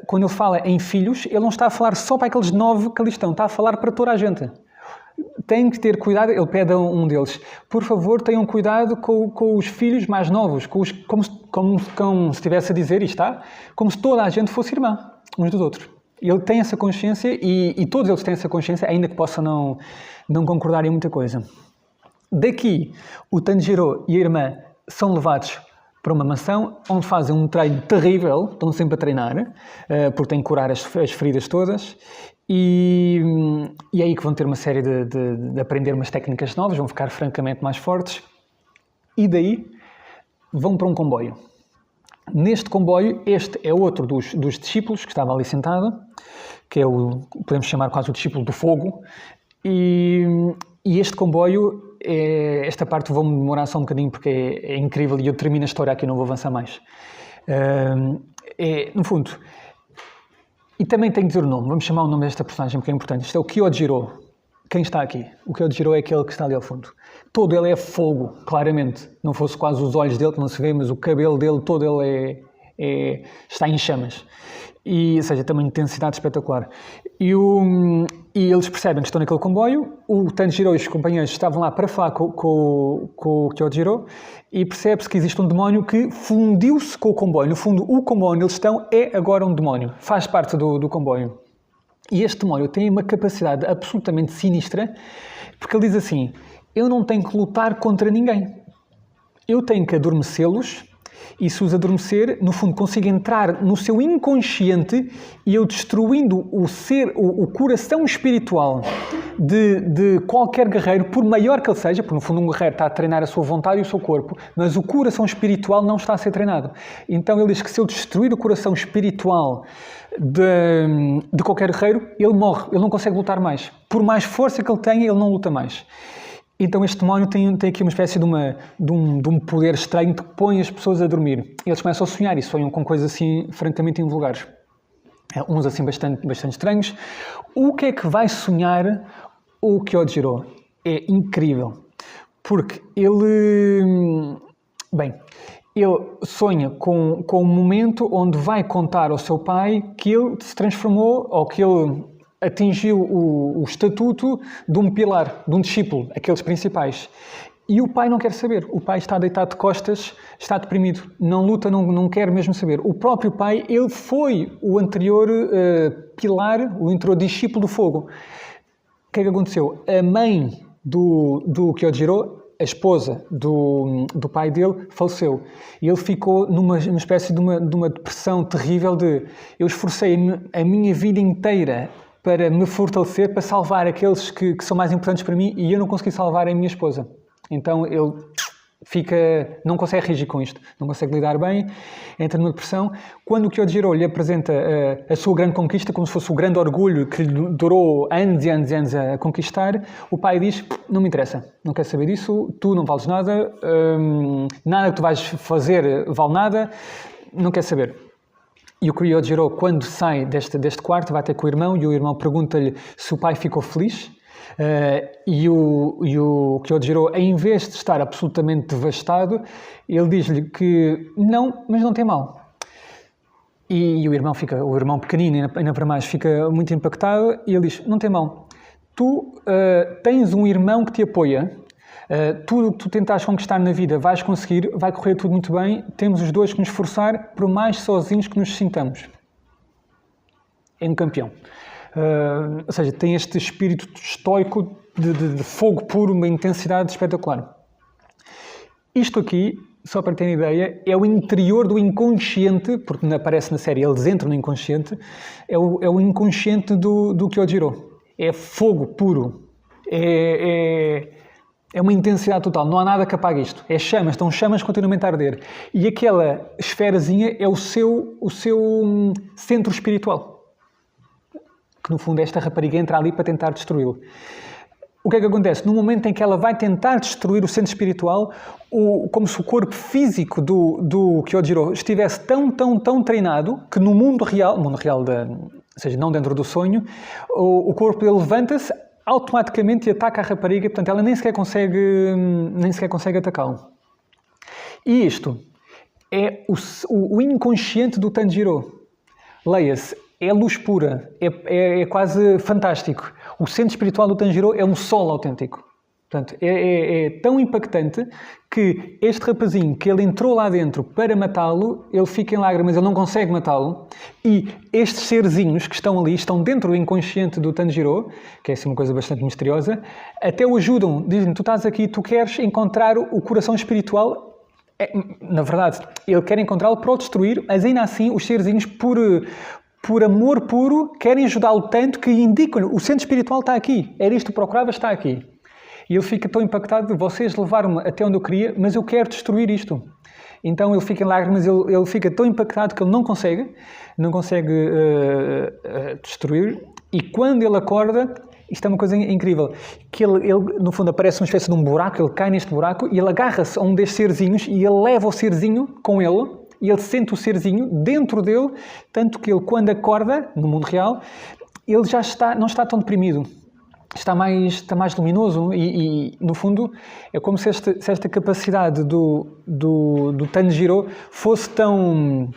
quando ele fala em filhos, ele não está a falar só para aqueles 9 que ali estão, está a falar para toda a gente. Tem que ter cuidado, ele pede a um deles, por favor, tenham cuidado com os filhos mais novos, como se estivesse a dizer, e está, como se toda a gente fosse irmã, uns dos outros. Ele tem essa consciência e todos eles têm essa consciência, ainda que possam não concordar em muita coisa. Daqui, o Tanjiro e a irmã são levados para uma mansão, onde fazem um treino terrível, estão sempre a treinar, porque têm que curar as feridas todas, e é aí que vão ter uma série de aprender umas técnicas novas, vão ficar francamente mais fortes, e daí vão para um comboio. Neste comboio, este é outro dos discípulos que estava ali sentado, que é podemos chamar quase o discípulo do fogo, e este comboio, esta parte vou-me demorar só um bocadinho porque é incrível e eu termino a história aqui, não vou avançar mais. No fundo, e também tenho que dizer o nome, vamos chamar o nome desta personagem porque é importante. Isto é o Kyojiro. Quem está aqui? O Kyojiro é aquele que está ali ao fundo. Todo ele é fogo, claramente. Não fosse quase os olhos dele que não se vê, mas o cabelo dele, todo ele está em chamas. Ou seja, tem uma intensidade espetacular. E eles percebem que estão naquele comboio. O Tanjiro e os companheiros estavam lá para falar com o Kyojiro e percebe-se que existe um demónio que fundiu-se com o comboio. No fundo, o comboio onde eles estão é agora um demónio. Faz parte do comboio. E este demónio tem uma capacidade absolutamente sinistra, porque ele diz assim: eu não tenho que lutar contra ninguém. Eu tenho que adormecê-los, e se os adormecer, no fundo, consigo entrar no seu inconsciente e eu destruindo o coração espiritual de qualquer guerreiro, por maior que ele seja, porque no fundo um guerreiro está a treinar a sua vontade e o seu corpo, mas o coração espiritual não está a ser treinado. Então ele diz que se eu destruir o coração espiritual de qualquer guerreiro, ele morre, ele não consegue lutar mais. Por mais força que ele tenha, ele não luta mais. Então este demónio tem aqui uma espécie de um poder estranho que põe as pessoas a dormir. Eles começam a sonhar e sonham com coisas assim, francamente invulgares. Uns assim bastante estranhos. O que é que vai sonhar o Kyojiro? É incrível. Porque ele ele sonha com um momento onde vai contar ao seu pai que ele se transformou ou que ele atingiu o estatuto de um pilar, de um discípulo, aqueles principais. E o pai não quer saber. O pai está deitado de costas, está deprimido, não luta, não quer mesmo saber. O próprio pai, ele foi o anterior pilar, o anterior discípulo do fogo. O que é que aconteceu? A mãe do Kyojiro, a esposa do pai dele, faleceu. E ele ficou numa espécie de uma depressão terrível de eu esforcei-me a minha vida inteira para me fortalecer, para salvar aqueles que são mais importantes para mim e eu não consegui salvar a minha esposa. Então ele não consegue reagir com isto, não consegue lidar bem, entra numa depressão. Quando o Kyojiro lhe apresenta a sua grande conquista, como se fosse o grande orgulho que lhe durou anos e anos e anos a conquistar, o pai diz, não me interessa, não quero saber disso, tu não vales nada, nada que tu vais fazer vale nada, não quero saber. E o Kyojiro, quando sai deste quarto, vai ter com o irmão e o irmão pergunta-lhe se o pai ficou feliz. E o Kyojiro, em vez de estar absolutamente devastado, ele diz-lhe que não, mas não tem mal. E o irmão pequenino, ainda para mais, fica muito impactado e ele diz, não tem mal. Tu tens um irmão que te apoia, tudo o que tu tentares conquistar na vida vais conseguir, vai correr tudo muito bem, temos os dois que nos esforçar, por mais sozinhos que nos sintamos. É um campeão. Ou seja, tem este espírito estoico de fogo puro, uma intensidade espetacular. Isto aqui, só para terem ideia, é o interior do inconsciente, porque aparece na série, eles entram no inconsciente, é o inconsciente do Kyojiro. É fogo puro. É uma intensidade total, não há nada que apague isto. É chamas, estão chamas continuamente a arder. E aquela esferazinha é o seu centro espiritual. Que no fundo esta rapariga entra ali para tentar destruí-lo. O que é que acontece? No momento em que ela vai tentar destruir o centro espiritual, como se o corpo físico do Kyojiro estivesse tão treinado que no mundo real, ou seja, não dentro do sonho, o corpo dele levanta-se automaticamente e ataca a rapariga, portanto ela nem sequer consegue atacá-lo. E isto é o inconsciente do Tanjiro. Leia-se. É luz pura, é quase fantástico. O centro espiritual do Tanjiro é um sol autêntico. Portanto, é tão impactante que este rapazinho, que ele entrou lá dentro para matá-lo, ele fica em lágrimas, ele não consegue matá-lo, e estes serzinhos que estão ali, estão dentro do inconsciente do Tanjiro, que é assim uma coisa bastante misteriosa, até o ajudam, dizem, tu estás aqui, tu queres encontrar o coração espiritual. Na verdade, ele quer encontrá-lo para o destruir, mas ainda assim os serzinhos, por amor puro, querem ajudá-lo tanto que indicam-lhe, o centro espiritual está aqui, era isto que procurava, está aqui. E ele fica tão impactado de vocês levaram-me até onde eu queria, mas eu quero destruir isto. Então ele fica em lágrimas, ele fica tão impactado que ele não consegue destruir. E quando ele acorda, isto é uma coisa incrível, que ele no fundo aparece uma espécie de um buraco, ele cai neste buraco e ele agarra-se a um destes serzinhos e ele leva o serzinho com ele. E ele sente o serzinho dentro dele, tanto que ele, quando acorda, no mundo real, ele já não está tão deprimido. Está mais luminoso e, no fundo, é como se esta capacidade do Tanjiro fosse tão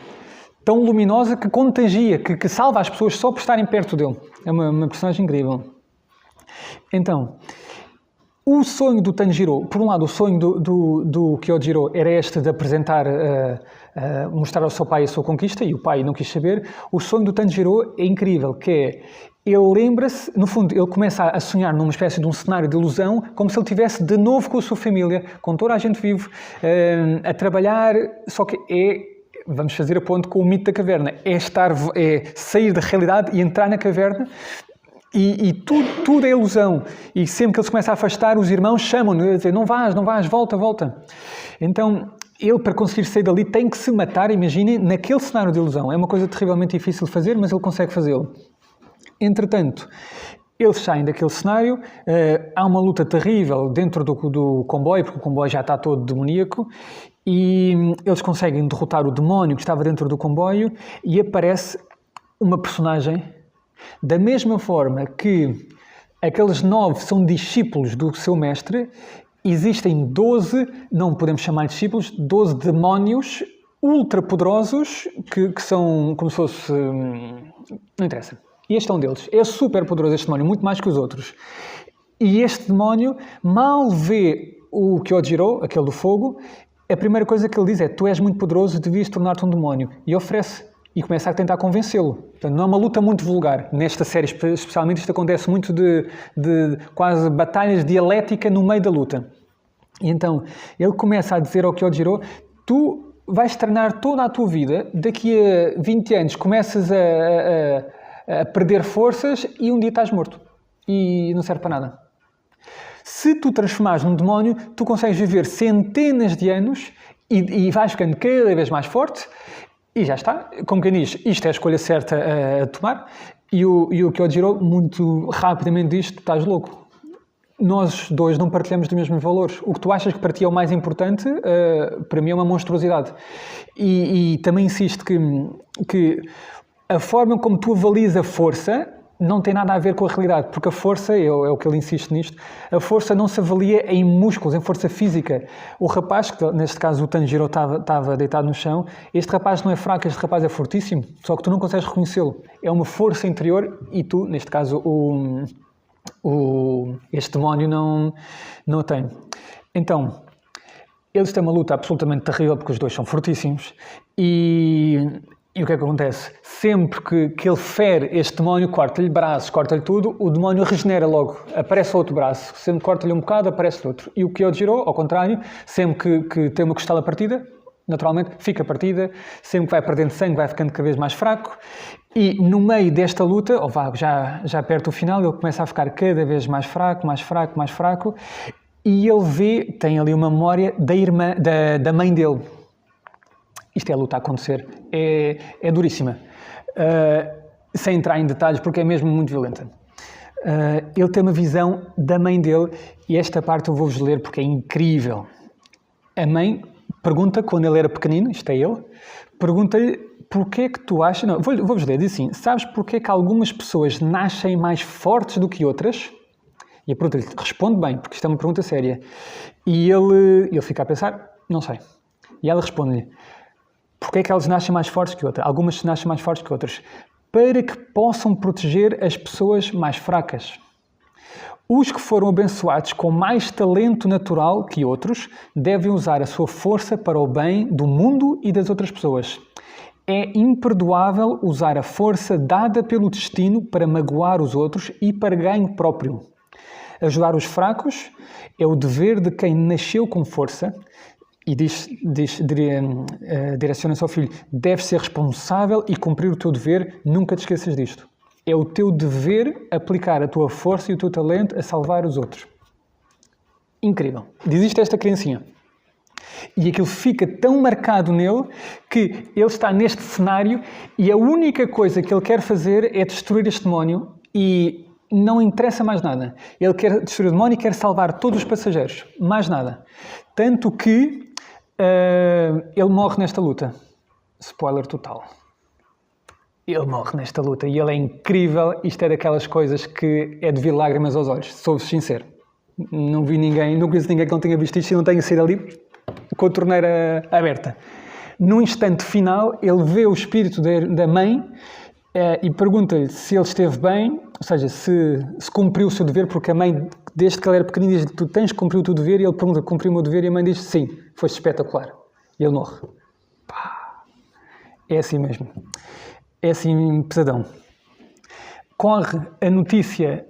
luminosa que contagia, que salva as pessoas só por estarem perto dele. É uma personagem incrível. Então, o sonho do Tanjiro, por um lado, o sonho do Kyojiro era este de apresentar, mostrar ao seu pai a sua conquista, e o pai não quis saber. O sonho do Tanjiro é incrível, que é, ele lembra-se, no fundo, ele começa a sonhar numa espécie de um cenário de ilusão, como se ele estivesse de novo com a sua família, com toda a gente vivo, a trabalhar, só que vamos fazer a ponte com o mito da caverna, é sair da realidade e entrar na caverna. E tudo é ilusão. E sempre que ele se começa a afastar, os irmãos chamam-no a dizer, não vás, volta. Então, ele, para conseguir sair dali, tem que se matar, imaginem, naquele cenário de ilusão. É uma coisa terrivelmente difícil de fazer, mas ele consegue fazê-lo. Entretanto, eles saem daquele cenário, há uma luta terrível dentro do comboio, porque o comboio já está todo demoníaco, e eles conseguem derrotar o demónio que estava dentro do comboio, e aparece uma personagem. Da mesma forma que aqueles 9 são discípulos do seu mestre, existem 12, não podemos chamar de discípulos, 12 demónios ultra poderosos que são como se fosse... não interessa. Este é um deles. É super poderoso este demónio, muito mais que os outros. E este demónio mal vê o Kyojiro, aquele do fogo, a primeira coisa que ele diz é: tu és muito poderoso, devias tornar-te um demónio. E oferece. E começa a tentar convencê-lo. Portanto, não é uma luta muito vulgar. Nesta série, especialmente, isto acontece muito de quase batalhas dialética no meio da luta. E então, ele começa a dizer ao Kyojiro: tu vais treinar toda a tua vida, daqui a 20 anos começas a perder forças e um dia estás morto. E não serve para nada. Se tu transformares num demónio, tu consegues viver centenas de anos e vais ficando cada vez mais forte e já está. Como quem diz, isto é a escolha certa a tomar. E o Kyojiro muito rapidamente diz: tu estás louco. Nós dois não partilhamos dos mesmos valores. O que tu achas que para ti é o mais importante, para mim é uma monstruosidade. E também insisto que a forma como tu avalias a força não tem nada a ver com a realidade, porque a força, é o que ele insiste nisto, a força não se avalia em músculos, em força física. O rapaz, que neste caso o Tanjiro estava deitado no chão, este rapaz não é fraco, este rapaz é fortíssimo, só que tu não consegues reconhecê-lo. É uma força interior e tu, neste caso, este demónio não o tem. Então, eles têm uma luta absolutamente terrível porque os dois são fortíssimos e o que é que acontece? Sempre que ele fere este demónio, corta-lhe braços, corta-lhe tudo, o demónio regenera logo, aparece outro braço. Sempre que corta-lhe um bocado, aparece outro. E o Kyojiro, ao contrário, sempre que tem uma costela partida, naturalmente fica partida, sempre que vai perdendo sangue vai ficando cada vez mais fraco. E no meio desta luta, ou já perto do final, ele começa a ficar cada vez mais fraco, mais fraco, mais fraco, e ele tem ali uma memória da mãe dele. Isto é a luta a acontecer. É duríssima. Sem entrar em detalhes, porque é mesmo muito violenta. Ele tem uma visão da mãe dele, e esta parte eu vou-vos ler porque é incrível. A mãe pergunta, quando ele era pequenino, isto é ele, pergunta-lhe: porquê é que tu achas... Não, vou-vos ler, diz assim: sabes porquê é que algumas pessoas nascem mais fortes do que outras? E a pergunta-lhe: responde bem, porque isto é uma pergunta séria. E ele fica a pensar: não sei. E ela responde-lhe: porquê é que elas nascem mais fortes que outras? Algumas nascem mais fortes que outras. Para que possam proteger as pessoas mais fracas. Os que foram abençoados com mais talento natural que outros devem usar a sua força para o bem do mundo e das outras pessoas. É imperdoável usar a força dada pelo destino para magoar os outros e para ganho próprio. Ajudar os fracos é o dever de quem nasceu com força. E direciona-se ao filho: deves ser responsável e cumprir o teu dever, nunca te esqueças disto. É o teu dever aplicar a tua força e o teu talento a salvar os outros. Incrível. Diz isto a esta criancinha. E aquilo fica tão marcado nele que ele está neste cenário e a única coisa que ele quer fazer é destruir este demónio e não interessa mais nada. Ele quer destruir o demónio e quer salvar todos os passageiros. Mais nada. Tanto que ele morre nesta luta. Spoiler total. Ele morre nesta luta e ele é incrível. Isto é daquelas coisas que é de vir lágrimas aos olhos, sou-vos sincero. Não conheço ninguém que não tenha visto isto e não tenha saído ali com a torneira aberta. No instante final, ele vê o espírito da mãe e pergunta-lhe se ele esteve bem, ou seja, se cumpriu o seu dever, porque a mãe, desde que ele era pequenino, diz: tu tens que cumprir o teu dever, e ele pergunta: cumpri o meu dever, e a mãe diz: sim, foste espetacular. E ele morre. Pá. É assim mesmo. É assim pesadão. Corre a notícia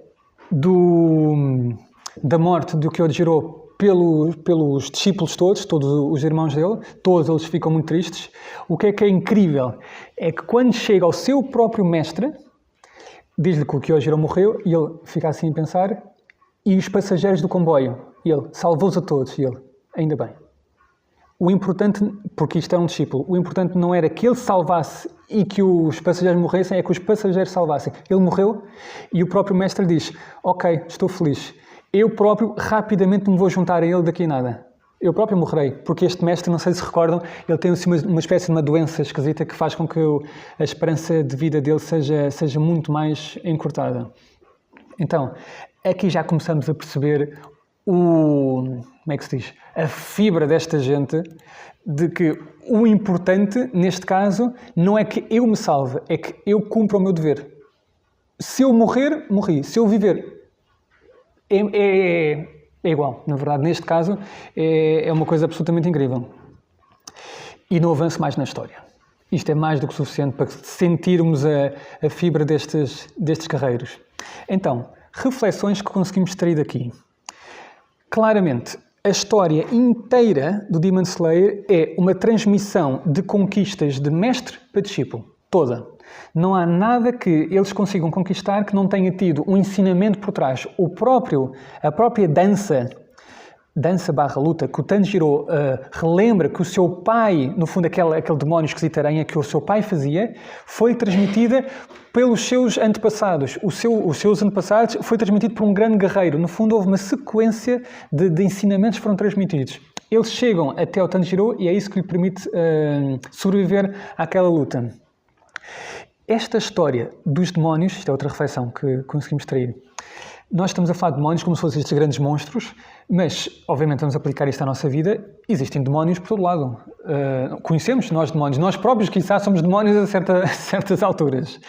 da morte do Kyojiro pelos discípulos todos os irmãos dele, todos eles ficam muito tristes. O que é incrível é que quando chega ao seu próprio mestre, diz-lhe que o Kyojiro morreu e ele fica assim a pensar, e os passageiros do comboio, e ele salvou-os a todos, e ele: ainda bem. O importante, porque isto é um discípulo, o importante não era que ele salvasse e que os passageiros morressem, é que os passageiros salvassem. Ele morreu e o próprio mestre diz: ok, estou feliz. Eu próprio rapidamente me vou juntar a ele daqui a nada. Eu próprio morrerei, porque este mestre, não sei se recordam, ele tem assim uma espécie de uma doença esquisita que faz com que a esperança de vida dele seja muito mais encurtada. Então, aqui já começamos a perceber como é que se diz? A fibra desta gente de que o importante, neste caso, não é que eu me salve, é que eu cumpra o meu dever. Se eu morrer, morri. Se eu viver, é igual. Na verdade, neste caso, é uma coisa absolutamente incrível. E não avanço mais na história. Isto é mais do que suficiente para sentirmos a fibra destes guerreiros. Então, reflexões que conseguimos extrair daqui. Claramente, a história inteira do Demon Slayer é uma transmissão de conquistas de mestre para discípulo. Toda. Não há nada que eles consigam conquistar que não tenha tido um ensinamento por trás. A própria dança/luta, que o Tanjiro relembra que o seu pai, no fundo aquele demónio esquisito aranha que o seu pai fazia, foi transmitida pelos seus antepassados. Os seus antepassados foi transmitido por um grande guerreiro. No fundo, houve uma sequência de ensinamentos que foram transmitidos. Eles chegam até ao Tanjiro e é isso que lhe permite sobreviver àquela luta. Esta história dos demónios, isto é outra reflexão que conseguimos extrair. Nós estamos a falar de demónios como se fossem estes grandes monstros, mas, obviamente, vamos aplicar isto à nossa vida. Existem demónios por todo lado. Conhecemos nós demónios. Nós próprios, quizá, somos demónios a certas alturas.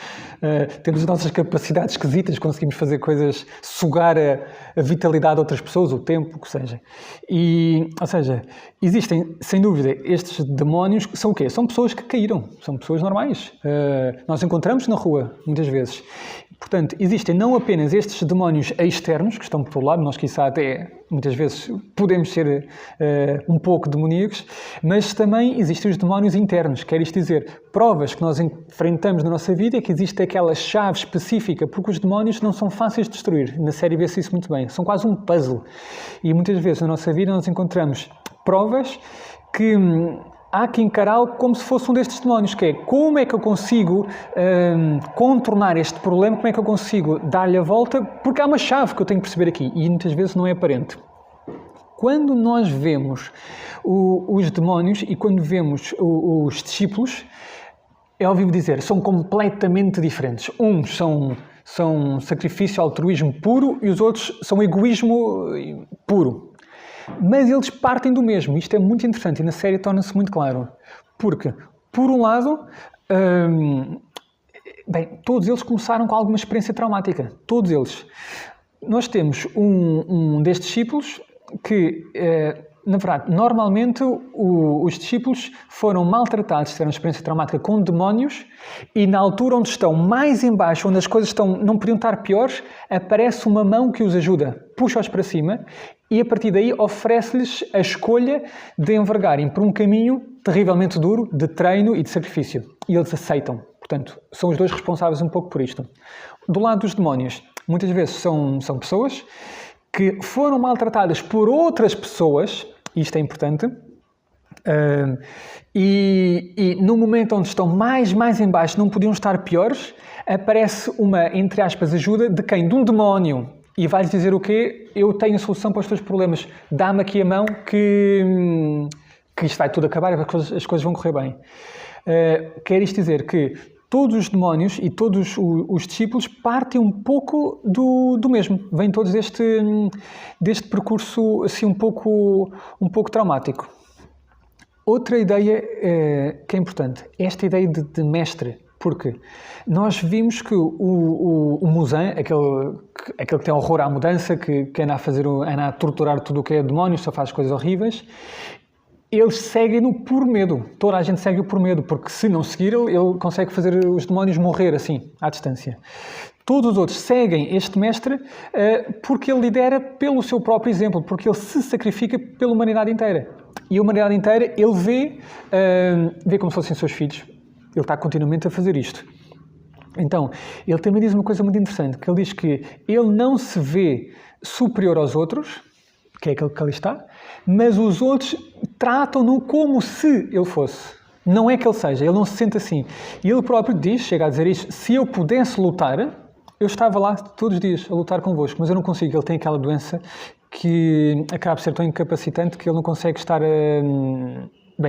Temos as nossas capacidades esquisitas, conseguimos fazer coisas, sugar a vitalidade de outras pessoas, o tempo, o que seja. Ou seja, existem, sem dúvida, estes demónios que são o quê? São pessoas que caíram, são pessoas normais. Nós encontramos na rua, muitas vezes. Portanto, existem não apenas estes demónios externos, que estão por todo lado, nós quizá até, muitas vezes, podemos ser um pouco demoníacos, mas também existem os demónios internos, quer isto dizer, provas que nós enfrentamos na nossa vida é que existe aquela chave específica, porque os demónios não são fáceis de destruir. Na série vê-se isso muito bem, são quase um puzzle. E muitas vezes na nossa vida nós encontramos provas que há que encará-lo como se fosse um destes demónios, que é como é que eu consigo contornar este problema, como é que eu consigo dar-lhe a volta, porque há uma chave que eu tenho que perceber aqui e muitas vezes não é aparente. Quando nós vemos os demónios e quando vemos os discípulos, é óbvio dizer, são completamente diferentes. Uns são sacrifício, altruísmo puro e os outros são egoísmo puro. Mas eles partem do mesmo. Isto é muito interessante e na série torna-se muito claro. Porque, por um lado, todos eles começaram com alguma experiência traumática. Todos eles. Nós temos um destes discípulos que, na verdade, normalmente os discípulos foram maltratados, tiveram experiência traumática com demónios e na altura onde estão mais em baixo, onde as coisas não podiam estar piores, aparece uma mão que os ajuda, puxa-os para cima e a partir daí oferece-lhes a escolha de envergarem por um caminho terrivelmente duro de treino e de sacrifício. E eles aceitam. Portanto, são os dois responsáveis um pouco por isto. Do lado dos demónios, muitas vezes são pessoas que foram maltratadas por outras pessoas, isto é importante, e no momento onde estão mais em baixo, não podiam estar piores, aparece uma, entre aspas, ajuda de quem? De um demónio. E vai-lhes dizer o quê? Eu tenho a solução para os teus problemas. Dá-me aqui a mão que isto vai tudo acabar e as coisas vão correr bem. Quer isto dizer que todos os demónios e todos os discípulos partem um pouco do mesmo. Vêm todos deste percurso assim, um pouco traumático. Outra ideia que é importante, esta ideia de mestre. Porque nós vimos que o Muzan, aquele que tem horror à mudança, que anda a torturar tudo o que é demónio, só faz coisas horríveis, eles seguem-no por medo. Toda a gente segue-o por medo, porque se não seguir, ele consegue fazer os demónios morrer assim, à distância. Todos os outros seguem este mestre porque ele lidera pelo seu próprio exemplo, porque ele se sacrifica pela humanidade inteira. E a humanidade inteira ele vê como se fossem seus filhos. Ele está continuamente a fazer isto. Então, ele também diz uma coisa muito interessante, que ele diz que ele não se vê superior aos outros, que é aquele que ali está, mas os outros tratam-no como se ele fosse. Não é que ele seja, ele não se sente assim. E ele próprio chega a dizer isto, se eu pudesse lutar, eu estava lá todos os dias a lutar convosco, mas eu não consigo. Ele tem aquela doença que acaba por ser tão incapacitante que ele não consegue estar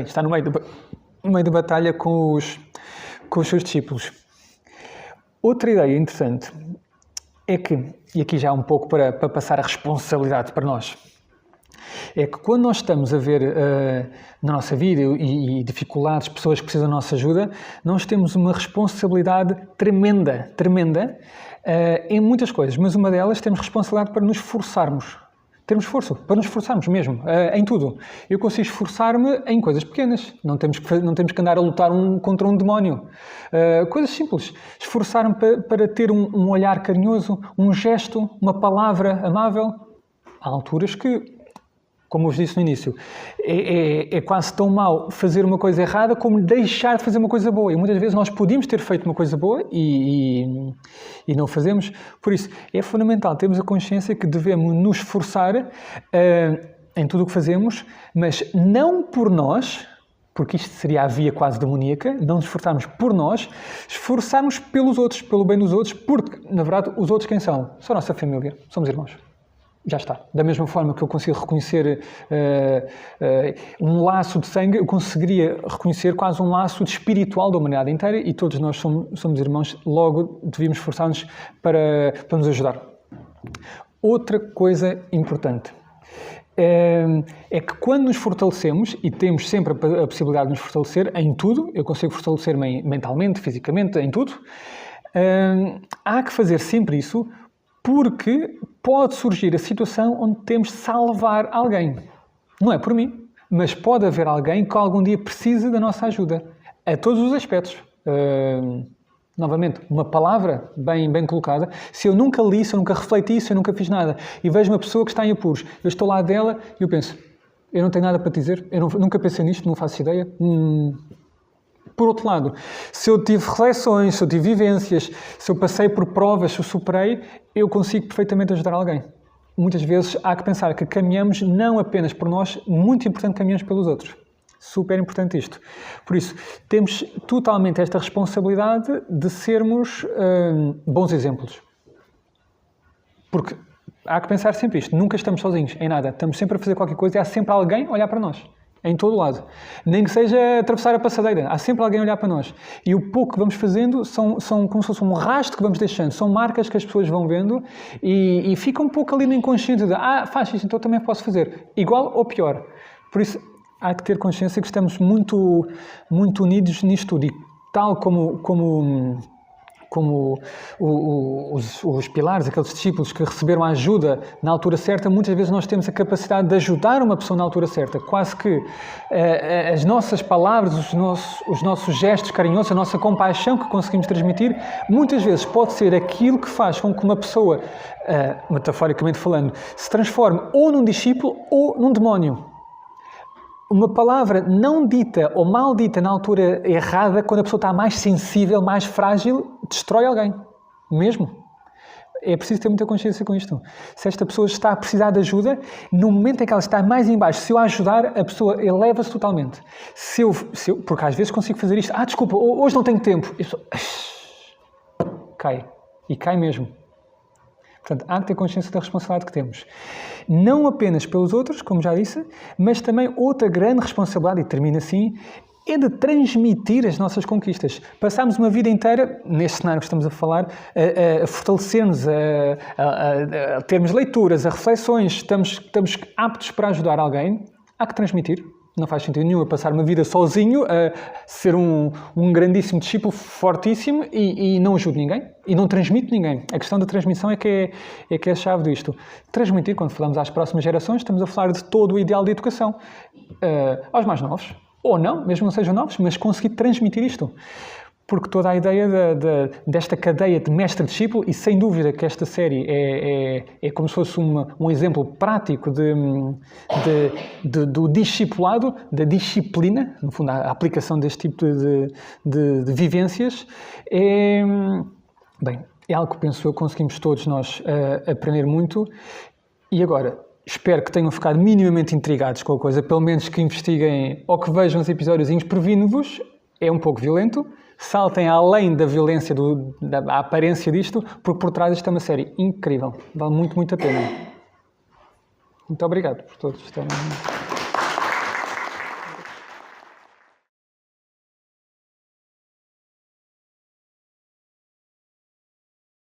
está no meio da batalha com os seus discípulos. Outra ideia interessante é que, e aqui já um pouco para passar a responsabilidade para nós, é que quando nós estamos a ver na nossa vida e dificuldades, pessoas que precisam da nossa ajuda, nós temos uma responsabilidade tremenda em muitas coisas, mas uma delas temos responsabilidade para nos esforçarmos. Termos esforço, para nos esforçarmos mesmo, em tudo. Eu consigo esforçar-me em coisas pequenas. Não temos que andar a lutar contra um demónio. Coisas simples. Esforçar-me para ter um olhar carinhoso, um gesto, uma palavra amável. Há alturas que, como eu vos disse no início, é quase tão mau fazer uma coisa errada como deixar de fazer uma coisa boa. E muitas vezes nós podíamos ter feito uma coisa boa e não fazemos. Por isso, é fundamental termos a consciência que devemos nos esforçar em tudo o que fazemos, mas não por nós, porque isto seria a via quase demoníaca, não nos esforçarmos por nós, esforçarmos pelos outros, pelo bem dos outros, porque, na verdade, os outros quem são? São a nossa família, somos irmãos. Já está. Da mesma forma que eu consigo reconhecer um laço de sangue, eu conseguiria reconhecer quase um laço espiritual da humanidade inteira e todos nós somos irmãos, logo devíamos esforçar-nos para nos ajudar. Outra coisa importante é que quando nos fortalecemos, e temos sempre a possibilidade de nos fortalecer em tudo, eu consigo fortalecer-me mentalmente, fisicamente, em tudo, há que fazer sempre isso, porque pode surgir a situação onde temos de salvar alguém. Não é por mim, mas pode haver alguém que algum dia precise da nossa ajuda, a todos os aspectos. Novamente, uma palavra bem colocada. Se eu nunca li, se eu nunca refleti, se eu nunca fiz nada, e vejo uma pessoa que está em apuros, eu estou lá dela e eu penso, eu não tenho nada para te dizer, eu nunca pensei nisto, não faço ideia. Por outro lado, se eu tive reflexões, se eu tive vivências, se eu passei por provas, se eu superei, eu consigo perfeitamente ajudar alguém. Muitas vezes há que pensar que caminhamos não apenas por nós, muito importante caminhamos pelos outros. Super importante isto. Por isso, temos totalmente esta responsabilidade de sermos bons exemplos. Porque há que pensar sempre isto, nunca estamos sozinhos em nada, estamos sempre a fazer qualquer coisa e há sempre alguém a olhar para nós. Em todo lado. Nem que seja atravessar a passadeira. Há sempre alguém a olhar para nós. E o pouco que vamos fazendo são como se fosse um rastro que vamos deixando. São marcas que as pessoas vão vendo e fica um pouco ali no inconsciente de faz isto, então também posso fazer. Igual ou pior. Por isso, há que ter consciência que estamos muito unidos nisto tudo. E tal como os pilares, aqueles discípulos que receberam a ajuda na altura certa, muitas vezes nós temos a capacidade de ajudar uma pessoa na altura certa. Quase que as nossas palavras, os nossos gestos carinhosos, a nossa compaixão que conseguimos transmitir, muitas vezes pode ser aquilo que faz com que uma pessoa, metaforicamente falando, se transforme ou num discípulo ou num demónio. Uma palavra não dita ou mal dita na altura errada, quando a pessoa está mais sensível, mais frágil, destrói alguém. Mesmo. É preciso ter muita consciência com isto. Se esta pessoa está a precisar de ajuda, no momento em que ela está mais em baixo, se eu a ajudar, a pessoa eleva-se totalmente. Porque às vezes consigo fazer isto. Desculpa, hoje não tenho tempo. Cai. E cai mesmo. Portanto, há que ter consciência da responsabilidade que temos. Não apenas pelos outros, como já disse, mas também outra grande responsabilidade, e termina assim, é de transmitir as nossas conquistas. Passámos uma vida inteira, neste cenário que estamos a falar, a fortalecer-nos, a termos leituras, a reflexões, estamos aptos para ajudar alguém, há que transmitir. Não faz sentido nenhum eu passar uma vida sozinho, a ser um grandíssimo discípulo, fortíssimo, e não ajudo ninguém, e não transmito ninguém. A questão da transmissão é que é a chave disto. Transmitir, quando falamos às próximas gerações, estamos a falar de todo o ideal de educação. Aos mais novos, ou não, mesmo não sejam novos, mas conseguir transmitir isto. Porque toda a ideia desta cadeia de mestre-discípulo, e sem dúvida que esta série é como se fosse um exemplo prático do discipulado, da disciplina, no fundo, a aplicação deste tipo de vivências, é algo que penso eu conseguimos todos nós aprender muito. E agora, espero que tenham ficado minimamente intrigados com a coisa, pelo menos que investiguem ou que vejam os episódios. Previno-vos, é um pouco violento. Saltem além da violência, da aparência disto, porque por trás isto é uma série incrível. Vale muito, muito a pena. Muito obrigado por todos estarem.